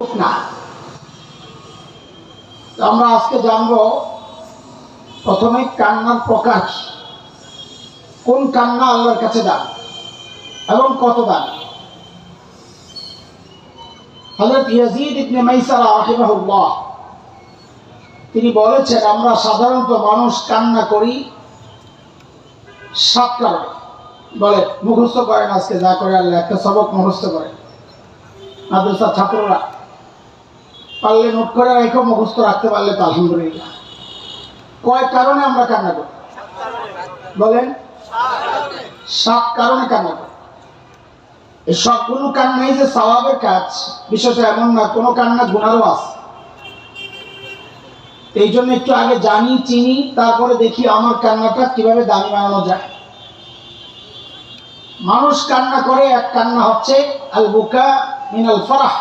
না। আমরা আজকে জানবো প্রথমে কান্নার প্রকার, কোন কান্না আল্লাহর কাছে দান এবং কত দান। হযরত ইয়াজিদ ইবনে মাইসারা রাহিমাহুল্লাহ তিনি বলেছেন, আমরা সাধারণত মানুষ কান্না করি 7 কারণে। বলে মুখস্থ করেন, আজকে যা করে আল্লাহ একটা সবক মুখস্থ করেন। মাদ্রাসার ছাত্ররা পারলে নোট করে রেখো, মুখস্থ রাখতে পারলে তো আলহামদুলিল্লাহ। কয় কারণে আমরা কান্না করি? বলেন 7 কারণে কান্না করি। এই সবগুলো কান্নাই যে সওয়াবের কাজ বিষয়টা এমন না, কোনো কান্না গুনাহও আছে। এই জন্য একটু আগে জানি চিনি, তারপরে দেখি আমার কান্নাটা কিভাবে দামি বানানো যায়। মানুষ কান্না করে, এক কান্না হচ্ছে আল বুকা মিনাল ফরাহ,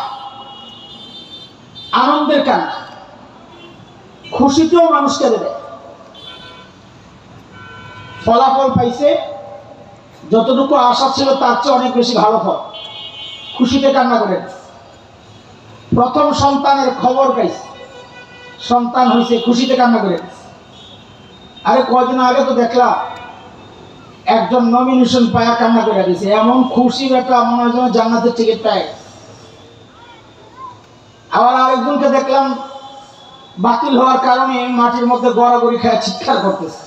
আনন্দের কান্না। খুশিতেও মানুষকে দেবে, ফলাফল পাইছে, যতটুকু আশা ছিল তার চেয়ে অনেক বেশি ভালো ফল, খুশিতে কান্না করে। প্রথম সন্তানের খবর পাইছে, সন্তান হয়েছে, খুশিতে কান্না করে। আরে কয়দিন আগে তো দেখলাম একজন নমিনেশন পায়া কান্না করে দিয়েছে, এমন খুশি বেটা মনে হয় যেন জান্নাতের টিকিট পায়। আবার আরেকজনকে দেখলাম বাতিল হওয়ার কারণে মাটির মধ্যে গড়াগড়ি খায় চিৎকার করতেছে।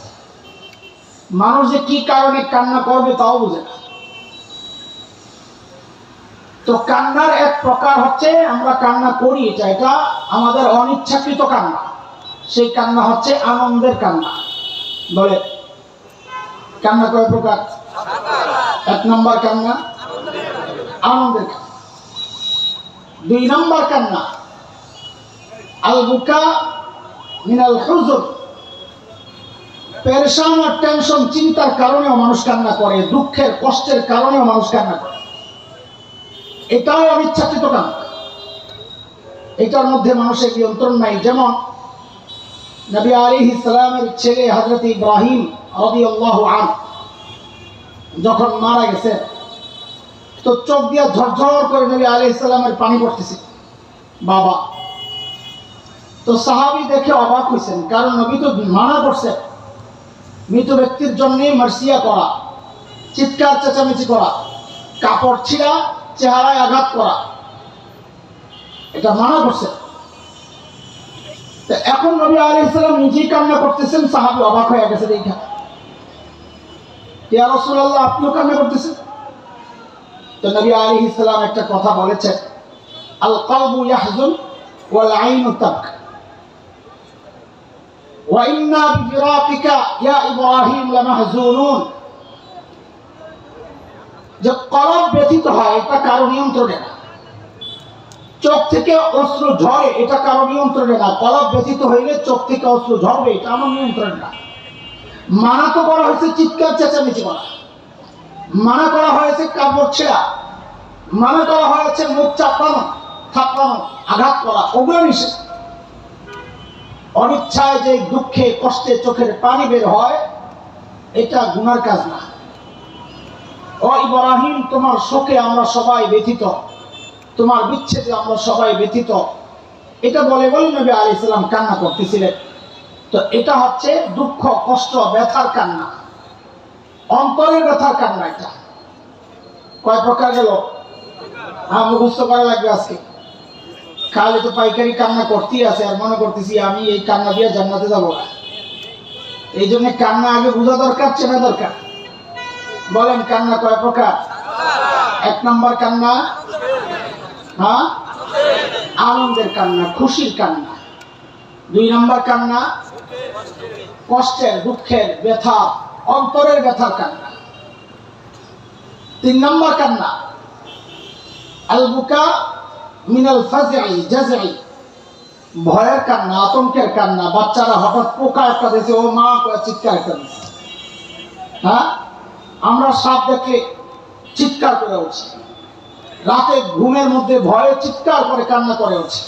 মানুষ যে কি কারণে কান্না করবে তাও বুঝে না। তো কান্নার এক প্রকার হচ্ছে আমরা কান্না করি, এটা আমাদের অনিচ্ছাকৃত কান্না। সেই কান্না হচ্ছে আনন্দের কান্না। বলে কান্না কয় প্রকার? 1 নম্বর কান্না আনন্দের কান্না। 2 নম্বর কান্না আল বুকা মিনাল হুজুন, পেরেশান আর টেনশন চিন্তার কারণেও মানুষ কান্না করে, দুঃখের কষ্টের কারণেও মানুষ কান্না করে। এটাও অনিচ্ছাকৃত কান্না, এটার মধ্যে মানুষের নিয়ন্ত্রণ নাই। যেমন নবী আলাইহিস সালামের ছেলে হযরত ইব্রাহিম রাদিয়াল্লাহু আনহু যখন মারা গেছে, তো চোখ দিয়ে ঝরঝর করে নবী আলাইহিস সালামের পানি পড়তেছে বাবা। তো সাহাবী দেখে অবাক হয়েছেন, কারণ নবী তো মানা করছেন মৃত ব্যক্তির জন্য মার্সিয়া করা, চিৎকার চেঁচামেচি করা, কাপড় ছিঁড়া, চেহারায় আঘাত করা, এটা মানা করছেন। এখন নবী আলাইহিস সালাম নিজেই কান্না করতেছেন, সাহাবী অবাক হয়ে গেছে। দেখা, ইয়া রাসূলুল্লাহ, আপনিও কান্না করতেছেন? তো নবী আলাইহিস সালাম একটা কথা বলেছেন, আল কলবু ইয়াহজুন ওয়াল আইনু তাবকা ওয়া ইন্না বিফিরাকিকা ইয়া ইব্রাহিম লামাহজুনুন। যে কলব ব্যথিত হয় এটা কারো নিয়ন্ত্রণে না, চোখ থেকে অশ্রু ঝরে এটা কারো নিয়ন্ত্রণে না। কলব ব্যথিত হইলে চোখ থেকে অশ্রু ঝরবে, এটা আমার নিয়ন্ত্রণে না। মানা তো করা হয়েছে চিৎকার চেঁচামেচি করা, মানা করা হয়েছে কাপড় ছেঁড়া, মানা করা হয়েছে মুখ চাপানো, থাপড়ানো, আঘাত করা, ওগুলো নিষেধ। অনিচ্ছায় যে দুঃখে কষ্টে চোখের পানি বের হয়, এটা গুনার কাজ না। ও ইব্রাহিম, তোমার শোকে আমরা সবাই ব্যথিত, তোমার বিচ্ছেদে আমরা সবাই ব্যথিত, এটা বলে বলে নবী আলাইহিস সালাম কান্না করতেছিলেন। তো এটা হচ্ছে দুঃখ, কষ্ট, ব্যথার কান্না, অন্তরের ব্যথার কান্না। এটা কয় প্রকার গেল? মুখস্থ করা লাগবে আজকে। খালি তো পাইকারি কান্না করতেই আছে, আর মনে করতেছি আমি এই কান্না দিয়ে জান্নাতে যাবো না। এই জন্য কান্না আগে বোঝা দরকার, চেনা দরকার। বলেন কান্না কয় প্রকার? 1 নম্বর কান্না আনন্দের কান্না, খুশির কান্না। 2 নম্বর কান্না কষ্টের, দুঃখের, ব্যথা, অন্তরের ব্যথার কান্না। 3 নম্বর কান্না আল বুকা মিনাল ফাজঈ জাজঈ, ভয়ের কান্না, আতঙ্কের কান্না। বাচ্চারা হঠাৎ পোকা একটা দিয়েছে, ও মা করে চিৎকার একটা দিচ্ছে। আমরা সাপ দেখে চিৎকার করে উঠছি, রাতে ঘুমের মধ্যে ভয়ে চিৎকার করে কান্না করে উঠছি।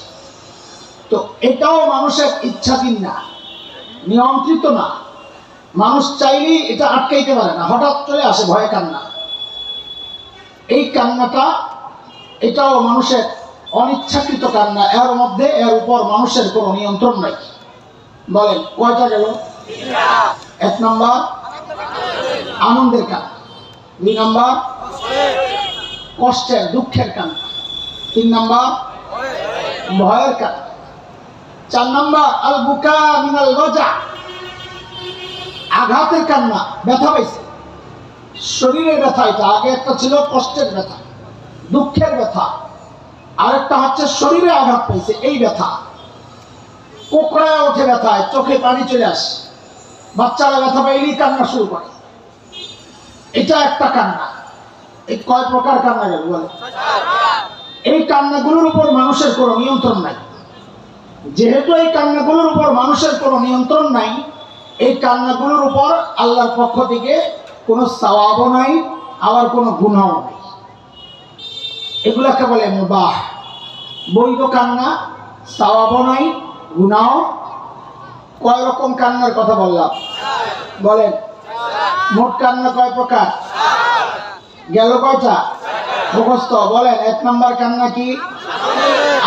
তো এটাও মানুষের ইচ্ছাধীন না, নিয়ন্ত্রিত না। মানুষ চাইলেই এটা আটকাইতে পারে না, হঠাৎ চলে আসে ভয়ে কান্না। এই কান্নাটা এটাও মানুষের অনিচ্ছাকৃত কান্না, এর মধ্যে এর উপর মানুষের কোনো নিয়ন্ত্রণ নাই। বলেন কয়টা গেল? এক নম্বর আনন্দের কান্না, দুই নম্বর কষ্টের দুঃখের কান্না, তিন নম্বর ভয়ের কান্না, চার নম্বর আল বুকা মিনাল গজা, আঘাতের কান্না, ব্যথা পাইছে, শরীরের ব্যথা। এটা আগে একটা ছিল কষ্টের ব্যথা, দুঃখের ব্যথা, আরেকটা হচ্ছে শরীরে আঘাত পাইছে এই ব্যথা। কোকড়ায় ওঠে ব্যথায়, চোখে পানি চলে আসে, বাচ্চারা ব্যথা পাইলেই কান্না শুরু করে। এটা একটা কান্না। এই কয় প্রকার কান্না গেল বলে? এই কান্নাগুলোর উপর মানুষের কোনো নিয়ন্ত্রণ নাই। যেহেতু এই কান্নাগুলোর উপর মানুষের কোনো নিয়ন্ত্রণ নাই, এই কান্নাগুলোর উপর আল্লাহর পক্ষ থেকে কোনো সওয়াবও নাই, আবার কোনো গুনাহও নাই। এগুলাকে বলে মুবাহ, বৈধ কান্না, সওয়াবও নাই, গুনাহ। কয় রকম কান্নার কথা বললাম বলেন? মোট কান্না কয় প্রকার গেল? কয়টা মুখস্থ বলেন? এক নম্বর কান্না কি?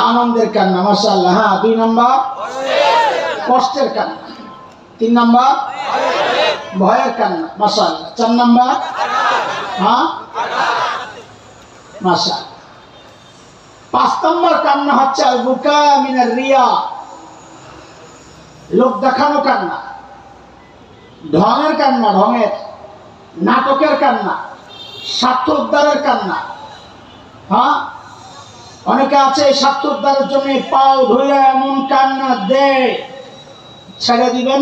আনন্দের কান্না, মাশাআল্লাহ। হ্যাঁ, দুই নম্বর কষ্টের কান্না, তিন নম্বর ভয়ের কান্না, মাশাআল্লাহ, চার নম্বর হ্যাঁ মাশাআল্লাহ। পাঁচ নম্বর কান্না হচ্ছে আল বুকা মিনার রিয়া, লোক দেখানো কান্না, ঢঙের কান্না, ঢঙের নাটকের কান্না, স্বার্থ উদ্ধারের কান্না। হ্যাঁ, অনেকে আছে এই স্বার্থ উদ্ধারের জন্য পাও ধুইয়া এমন কান্না দেয়, ছেড়ে দিবেন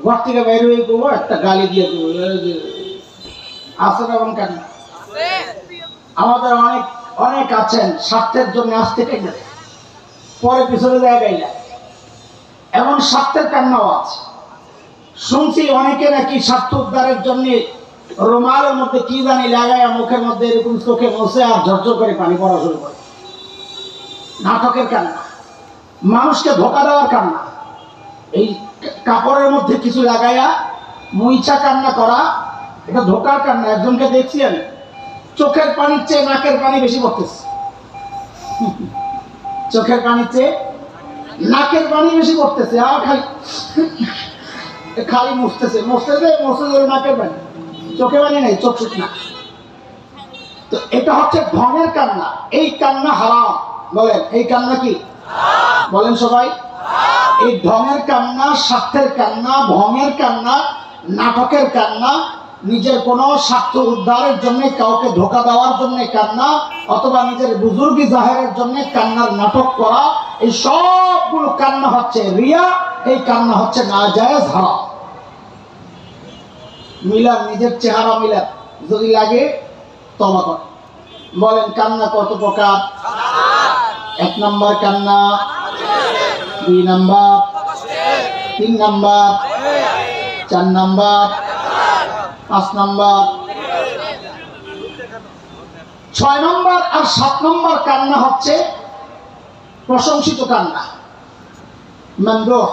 ঘর থেকে বের হয়ে দেবো, একটা গালি দিয়ে দেবো, আছে এমন কান্না। আমাদের অনেক অনেক আছেন স্বার্থের জন্য আসতে কেন পরে পিছনে জায়গায় যায়, এমন স্বার্থের কান্নাও আছে। শুনছি অনেকে নাকি স্বার্থ উদ্ধারের জন্য রুমালের মধ্যে কি জানি লাগায় মুখের মধ্যে এরকম চোখে মুছে আর ঝরঝর করে পানি পড়া শুরু করে। নাটকের কান্না, মানুষকে ধোকা দেওয়ার কান্না, এই কাপড়ের মধ্যে কিছু লাগাইয়া মুইচা কান্না করা, এটা ধোকার কান্না। একজনকে দেখছি আমি, চোখের পানির চেয়ে নাকের পানি বেশি পড়তেছে, চোখের পানির চেয়ে নাকের পানি বেশি পড়তেছে, আর খালি খালি মুছতেছে মুছতেছে মুছতে নাকের পানি, চোখে পানি নেই, চোখ শুকনা। তো এটা হচ্ছে ঢঙের কান্না। এই কান্না হারাম। বলেন এই কান্না কি? বলেন সবাই। এই ঢঙের কান্না, স্বার্থের কান্না, ভঙের কান্না, নাটকের কান্না, নিজের কোনো স্বার্থ উদ্ধারের জন্য কাউকে ধোকা দেওয়ার জন্য কান্না, অথবা নিজের বুজুর্গি জাহেরের জন্য কান্নার নাটক করা, এই সবগুলো কান্না হচ্ছে রিয়া। এই কান্না হচ্ছে নাজায়েজ, হারাম। মিলান, নিজের চেহারা মিলান, যদি লাগে তওবা করেন। বলেন কান্না কত প্রকার? এক নম্বর কান্না, দুই নম্বর, তিন নম্বর, চার নম্বর, পাঁচ নম্বর, ছয় নম্বর আর সাত নম্বর কান্না হচ্ছে প্রশংসিত কান্না, মামদুহ।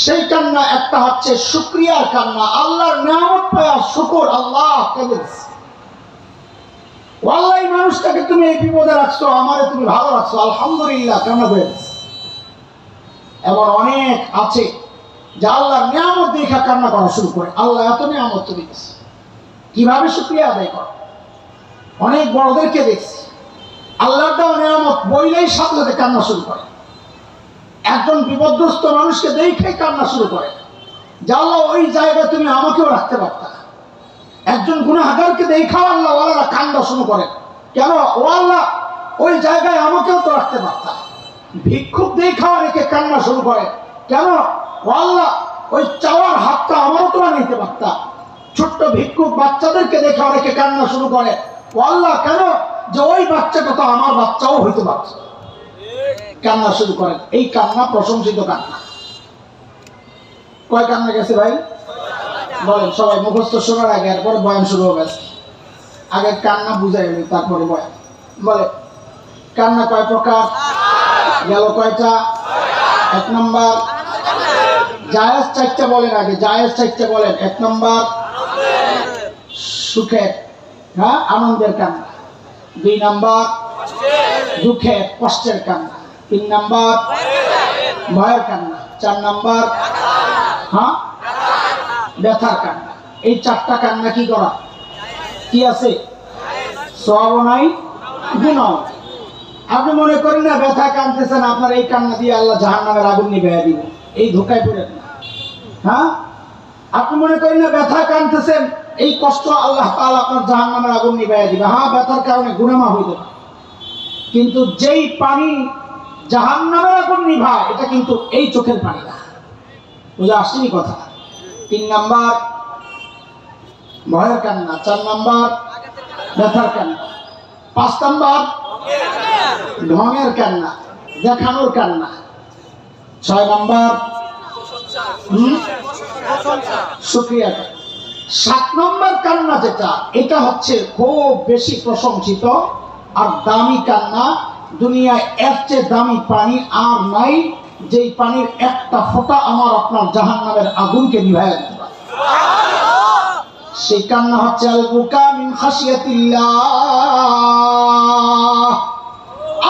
সেই কান্না একটা হচ্ছে শুকরিয়ার কান্না, আল্লাহর নিয়ামত পাওয়ার শুকর। আল্লাহ আল্লাহ এই মানুষটাকে তুমি এই বিপদে রাখছো, আমারে তুমি ভালো রাখছো, আলহামদুলিল্লাহ কান্না করেছে। এমন অনেক আছে যে আল্লাহর নিয়ামত দেখা কান্না করা শুরু করে, আল্লাহ এত নিয়ামত তুমি দিয়েছে, কিভাবে শুকরিয়া আদায় করো। অনেক বড়দেরকে দেখছি আল্লাহর দেওয়া নিয়ামত বইলেই সাথে সাথে কান্না শুরু করে। একজন বিপদগ্রস্ত মানুষকে দেখে কান্না শুরু করে যে আল্লাহ ওই জায়গায় তুমি আমাকেও রাখতে পারতা। একজন গুনাহগারকে দেখাও আল্লাহ ওয়ালারা কান্না শুরু করে, কেন ও আল্লাহ ওই জায়গায় আমাকেও তো রাখতে পারতা। ভিক্ষুক দেখাও রেখে কান্না শুরু করে, কেন ও আল্লাহ ওই চাওয়ার হাতটা আমারও তো নিতে পারতা। ছোট্ট ভিক্ষুক বাচ্চাদেরকে দেখাও রেখে কান্না শুরু করে, ও আল্লাহ কেন যে ওই বাচ্চাটা তো আমার বাচ্চাও হইতে পারছে। কান্না শুরু করেন। এই কান্না প্রশংসিত কান্না। কয় কান্না গেছে ভাই? বলেন সবাই মুখস্থ শোনার আগে, এরপর বয়ান শুরু হবে। আগে কান্না বুঝাই গেল, তারপরে বয়ান। বলে কান্না কয় প্রকার গেল? কয়টা? এক নম্বর জায়েজ চারটা বলেন, আগে জায়েজ চারটা বলেন। এক নম্বর সুখের, হ্যাঁ আনন্দের কান্না। দুই নম্বর দুঃখের কষ্টের কান্না। 3 নাম্বার ভয়ের কান্না। 4 নাম্বার হ্যাঁ ব্যথার কান্না। এই 4টা কান্না কি করা? কি আছে? সওয়াবও নাই, গুনাহও নাই। আপনি মনে করেন না ব্যথা কাঁদতেছেন, আপনার এই কান্না দিয়ে আল্লাহ জাহান্নামের আগুন নিভিয়ে দিবে, এই ধোকায় পড়েন না। হ্যাঁ, আপনি মনে করেন না ব্যথা কাঁদতেছেন, এই কষ্ট আল্লাহ তাআলা আপনার জাহান্নামের আগুন নিভিয়ে দিবে। হ্যাঁ, ব্যথার কারণে গুনাহ মাফ হইতে পারে, কিন্তু যেই পানি জাহান্নামের আগুন নিভায় এটা কিন্তু এই চোখের পানি না। বুঝে আসেনি কথা? 3 নাম্বার ভয়ের কান্না, 4 নাম্বার ব্যথার কান্না, 5 নাম্বার ঢঙের কান্না, দেখানোর কান্না, 6 নাম্বার শুকরিয়া কান্না। 7 নম্বর কান্না যেটা, এটা হচ্ছে খুব বেশি প্রশংসিত আর দামি কান্না। দুনিয়ায় এর চেয়ে দামি পানি আর নাই, যেই পানির একটা ফোঁটা আমার আপনার জাহান্নামের আগুনকে নিভাইয়া দিতে পারে। সেই কান্না হচ্ছে আল বুকা মিন খাশিয়াতিল্লাহ,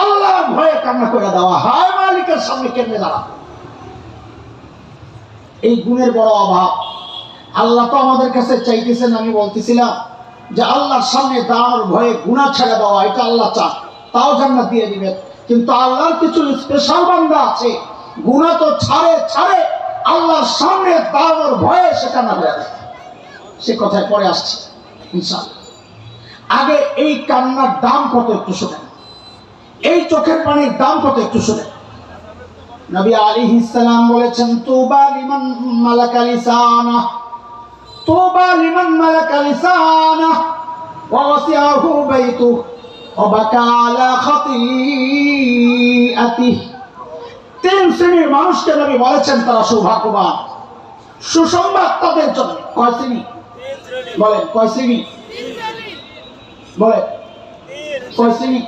আল্লাহর ভয়ে কান্না করে দেওয়া। হায় মালিকের সামনে কেমনে দাঁড়াবো? এই গুণের বড় অভাব। আল্লাহ তো আমাদের কাছে চাইতেছেন, আমি বলতেছিলাম যে আল্লাহর সামনে দাঁড়ানোর ভয়ে গুনাহ ছেড়ে দেওয়া, এটা আল্লাহ চান, তাও জান্নাত দিয়ে দিবেন। কিন্তু আল্লাহর কিছু স্পেশাল বান্দা আছে, গুনাহ তো ছাড়ে আল্লাহর সামনে দাঁড়ানোর ভয়ে সে কান্না করে দেয়। সে কথায় পরে আসছে ইনশাআল্লাহ। আগে এই কান্নার দাম কত একটু শুনেন, এই চোখের পানির দাম কত একটু শুনেন। নবী আলাইহিস সালাম বলেছেন, তুবা লিমান মালাকা লিসানা, তুবা লিমান মালাকা লিসানা ওয়া ওয়াসিআহু বাইতুহু ওয়া বাকা আলা খাতিআতিহি। 3 শ্রেণীর মানুষকে নবী বলেছেন তারা সৌভাগ্যবান। সুসংবাদ তাদের জন্য। কয় শ্রেণী বলেন? কয় শ্রেণী বলেন? কয় শ্রেণী?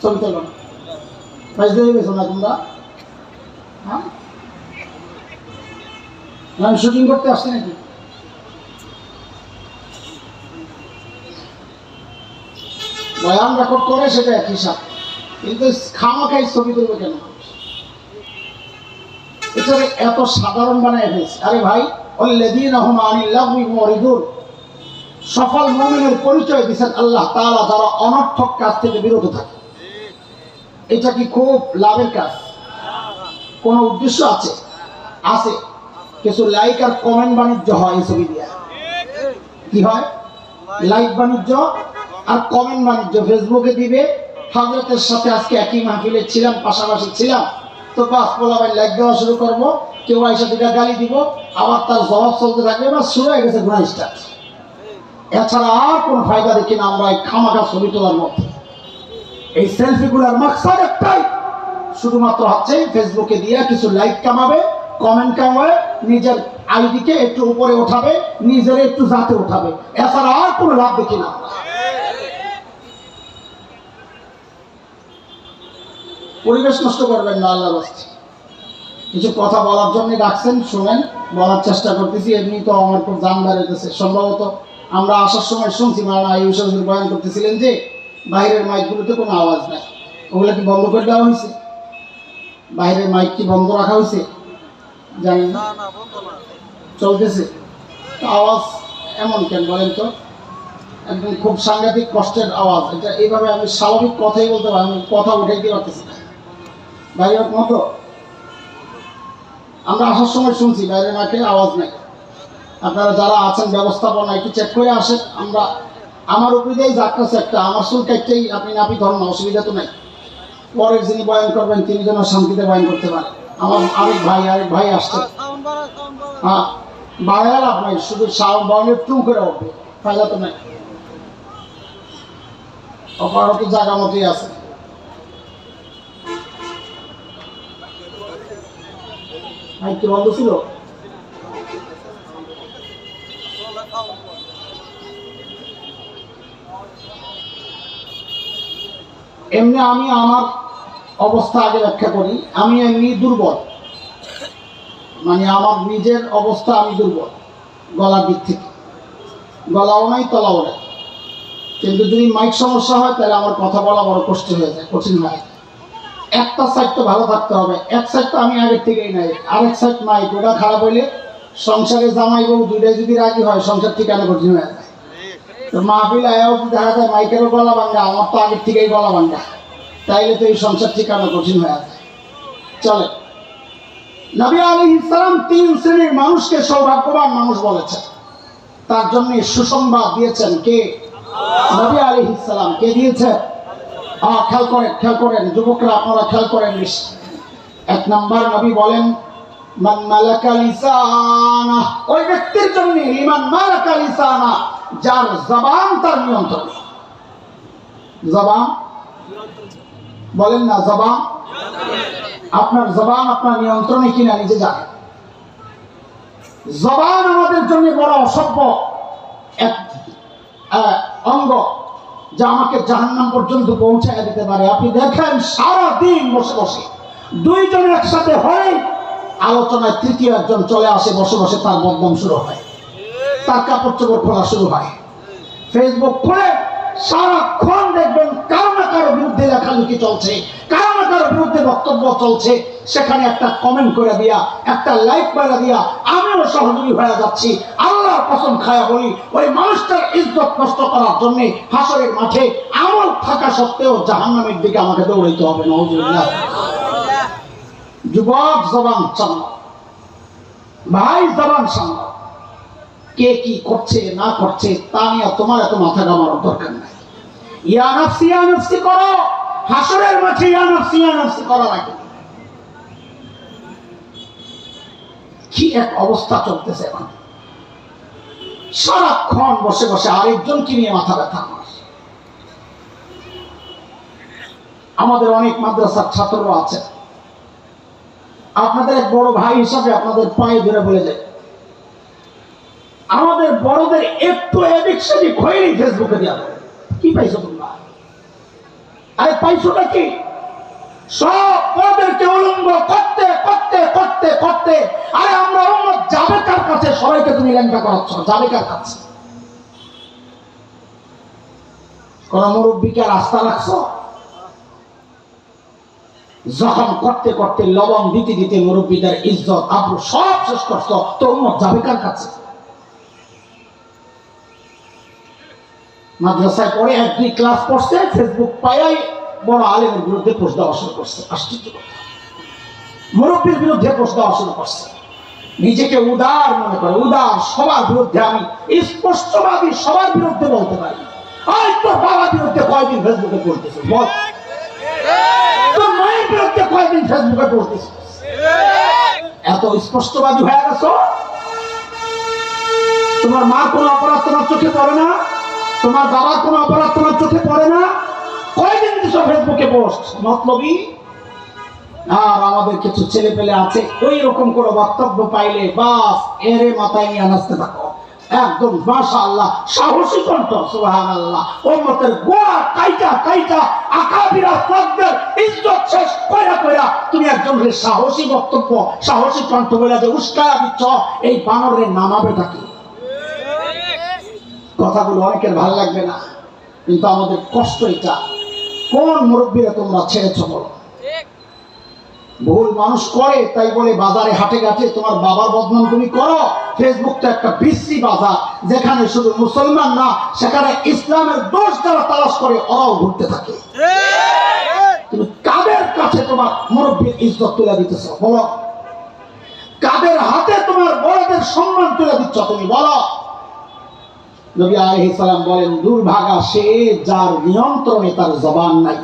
ছবি তুলব না, তোমরা আমি শুটিং করতে আসছি নাকি? বয়ান রেকর্ড করে সেটা এক হিসাব, কিন্তু খামাখাই ছবি তুলবে কেন? এটাকে এত সাধারণ বানায় ফেলছে। আরে ভাই, আল্লাযীনা হুম আনিল লাগবি মুরিদুন, সফল মুমিনের পরিচয় দিয়েছেন আল্লাহ তাআলা যারা অনর্থক কাজ থেকে বিরত থাকে। এটা কি খুব লাভের কাজ? কোন উদ্দেশ্য আছে? আছে। কিছু লাইক আর কমেন্ট বাণিজ্য হয় এই ছবি দিয়া। কি হয়? লাইক বাণিজ্য আর কমেন্ট বাণিজ্য। ফেসবুকে দিবে, হযরতের সাথে আজকে একই মাহফিলে ছিলাম, পাশাপাশি ছিলাম, তো বাস পোলাবাই লাইক দেওয়া শুরু করবো, কেউ আইসা দিকে গালি দিব, আবার তার জবাব চলতে থাকবে, বা শুরু হয়ে গেছে গুনাহ স্টার্ট। এছাড়া আর কোন ফায়দা দেখি না আমরা এই খামাখা ছবি তোলার মধ্যে। এই সেলফিগুলোর মাকসাদ একটাই, শুধুমাত্র হচ্ছে ফেসবুকে দিয়ে কিছু লাইক কামাবে, কমেন্ট কামাবে, নিজের আইডিকে একটু উপরে উঠাবে, নিজের একটু জাতে উঠাবে। এছাড়া আর কোনো লাভ দেখি না। পরিবেশ নষ্ট করবেন না, আল্লাহর রাস্তায়। কিছু কথা বলার জন্য ডাকছেন, শুনেন, বলার চেষ্টা করতেছি। এমনি তো আমার খুব জান বেড়েছে। সম্ভবত আমরা আসার সময় শুনছি মাওলানা আইয়ুব হুজুর বয়ান করতেছিলেন যে বাইরের মাইকগুলোতে কোনো আওয়াজ নাই। ওগুলো কি বন্ধ করে দেওয়া হয়েছে? বাইরের মাইক কি বন্ধ রাখা হয়েছে? জানেন না, চলতেছে। আওয়াজ এমন কেন বলেন তো? একদম খুব সাংঘাতিক কষ্টের আওয়াজ। এটা এইভাবে আমি স্বাভাবিক কথাই বলতে পারি, আমি কথা উঠাইতে পারতেছি না। বাইরের মতো আমরা আসার সময় শুনছি বাইরের মাঠে আওয়াজ নাই। আপনারা যারা আছেন ব্যবস্থাপনা একটু চেক করে আসেন। আমরা আমার উপরেই যাচ্ছে একটা, আমার চুল কাটতেই আপনি নাপি ধরেন, অসুবিধা তো নাই। পরের যিনি বয়ান করবেন তিনি যেন শান্তিতে বয়ান করতে পারেন। আমার আরেক ভাই আসছে, হ্যাঁ বাড়ায় লাভ নাই, শুধু বয়ানের টু করে উঠবে, ফায়দা তো নাই। অপারত জায়গা মতোই আছে। কি বন্ধ ছিল? এমনি আমি আমার অবস্থা আগে ব্যাখ্যা করি। আমি এমনি দুর্বল, মানে আমার নিজের অবস্থা, আমি দুর্বল গলার দিক থেকে। গলাও নাই, তলাও নাই। কিন্তু যদি মাইক সমস্যা হয় তাহলে আমার কথা বলা বড় কষ্ট হয়ে যায়, কঠিন হয়। একটা সাইড তো ভালো থাকতে হবে, এক সাইড তো আমি আগের থেকেই নাই, আরেক সাইড মাইক ওটা খারাপ হইলে সংসারে জামাই বউ দুইটাই যদি রাজি হয় সংসার ঠিকানা কঠিন হয়ে যায়। তো মাহফিল আয়াও দেখা যায় মাইকেরও গলা ভাঙ্গা, আমার তো আগের থেকেই গলা ভাঙ্গা, তাইলে তো এই সংসার ঠিকানা কঠিন হয়ে যায়। চলে নবী আলাইহিস সালাম 3 শ্রেণীর মানুষকে সৌভাগ্যবান মানুষ বলেছেন, তার জন্য সুসংবাদ দিয়েছেন কে? নবী আলাইহিস সালাম। কে দিয়েছে? খেয়াল করেন যুবকরা, আপনারা খেয়াল করেন। 1 নাম্বার নবী বলেন মান মালাকা লিসানা, ওই ব্যক্তির জন্য, লিমান মালাকা লিসানা, যার জবান তার নিয়ন্ত্রণে। জবান বলেন না, জবান আপনার জবান আপনার নিয়ন্ত্রণে কিনা নিজে জানেন। জবান আমাদের জন্য বড় অসভ্য এক অঙ্গ, যা আমাকে জাহান্নাম পর্যন্ত পৌঁছায় দিতে পারে। আপনি দেখেন সারা দিন বসে বসে 2 জন একসাথে হয়, আলোচনায় তৃতীয় একজন চলে আসে, বসে বসে তার বদনাম শুরু হয়, তার কাপড় চোপড় খোলা শুরু হয়। ফেসবুক খুলে সারাক্ষণ দেখবেন কারো না কারো বিরুদ্ধে লেখালেখি চলছে, কারো না কারো বিরুদ্ধে বক্তব্য চলছে। সেখানে একটা কমেন্ট করে দিয়া, একটা লাইক করে দিয়া আমিও সহযোগী হয়ে যাচ্ছি। আল্লাহর কসম খায়া বলি, ওই মানুষটার ইজ্জত নষ্ট করার জন্য হাসরের মাঠে আমল থাকা সত্ত্বেও জাহান্নামের দিকে আমাকে দৌড়াইতে হবে। নাউজুবিল্লাহ। যুবক জবান সামলাও, ভাই জবান সামলাও। কে কি করছে না করছে তা নিয়ে তোমার এত মাথা ঘামানোর দরকার নাই। ইয়া নাফসি করো, হাসরের মাঠে ইয়া নাফসি করা লাগে। কি এক অবস্থা চলতেছে এখন, সারাক্ষণ বসে বসে আরেকজনকে নিয়ে মাথা ব্যথা। আমাদের অনেক মাদ্রাসার ছাত্ররা আছে, আপনাদের এক বড় ভাই হিসাবে আপনাদের পায়ে ধরে বলে যায়, আমাদের বড়দের একটু এদিক সেদিক হয়নি ফেসবুকে দেওয়া। কি পাইছো তোমরা? আরে পাইছোটা কি? সব বড়দেরকে উলঙ্গ করতে করতে করতে করতে, আরে আমরা উম্মত যাবে কার কাছে? সবাইকে তুমি ল্যাংটা করাচ্ছ, যাবে কার কাছে? কোন মুরব্বীকে রাস্তা রাখছো? যখন করতে করতে লবণ দিতে দিতে মুরব্বীদের ইজ্জত আবরু সব শেষ করছো, তো উম্মত যাবে কার কাছে? মাদ্রাসায় পড়ে 1-2 ক্লাস পড়ছে, ফেসবুক পায়াই বড় আলেমের বিরুদ্ধে পোস্ট দেওয়া শুরু করছে। আশ্চর্য কথা, মুরব্বীর বিরুদ্ধে পোস্ট দেওয়া শুরু করছে। নিজেকে উদার মনে করে, উদার, সবার বিরুদ্ধে আমি স্পষ্টবাদী, সবার বিরুদ্ধে বলতে পারি। আর তোর বাবার বিরুদ্ধে কয়দিন ফেসবুকে পড়তেছে? বল, তোর মায়ের বিরুদ্ধে কয়দিন ফেসবুকে পড়তেছে? এত স্পষ্টবাদী হয়ে গেছো। তোমার মা কোনো অপরাধ তোমার চোখে পড়ে না, তোমার বাবার কোনো অপরাধ তোমার চোখে পড়ে না, কয়দিন দিছো ফেসবুকে পোস্ট? মতলবী। আর আমাদের কিছু ছেলে পেলে আছে, ওই রকম কোনো বক্তব্য পাইলে বাস এরে মাথায় নিয়ে নাচতে থাকো। একদম মাশাআল্লাহ, সাহসী কণ্ঠ, সুবহানাল্লাহ। উম্মতের গোড়া কাইটা কাইটা আকাবির আসলাফদের ইজ্জত শেষ কইরা কইরা তুমি একজনের সাহসী বক্তব্য, সাহসী কণ্ঠ বলে যে উস্কায়া দিচ্ছ, এই বানরের নামাবে থাকি। কথাগুলো অনেকের ভালো লাগবে না, কিন্তু আমাদের কষ্ট এটা। কোন মুরব্বীরা তোমরা ছেড়েছ বলো? ভুল মানুষ করে তাই বলে বাজারে হাটে ঘাটে তোমার বাবার বদনাম তুমি করো। ফেসবুক তো একটা বিশ্রী বাজার, যেখানে শুধু মুসলমান না, সেখানে ইসলামের দোষ যারা তালাশ করে ওরাও ঘুরতে থাকে। তুমি কাদের কাছে তোমার মুরব্বীর ইজ্জত তুলে দিতেছ বলো? কাদের হাতে তোমার বড়দের সম্মান তুলে দিচ্ছ তুমি বলো? নবী আলাইহিস সালাম বলেন, দুর্ভাগা সে যার নিয়ন্ত্রণে তার জবান নাই।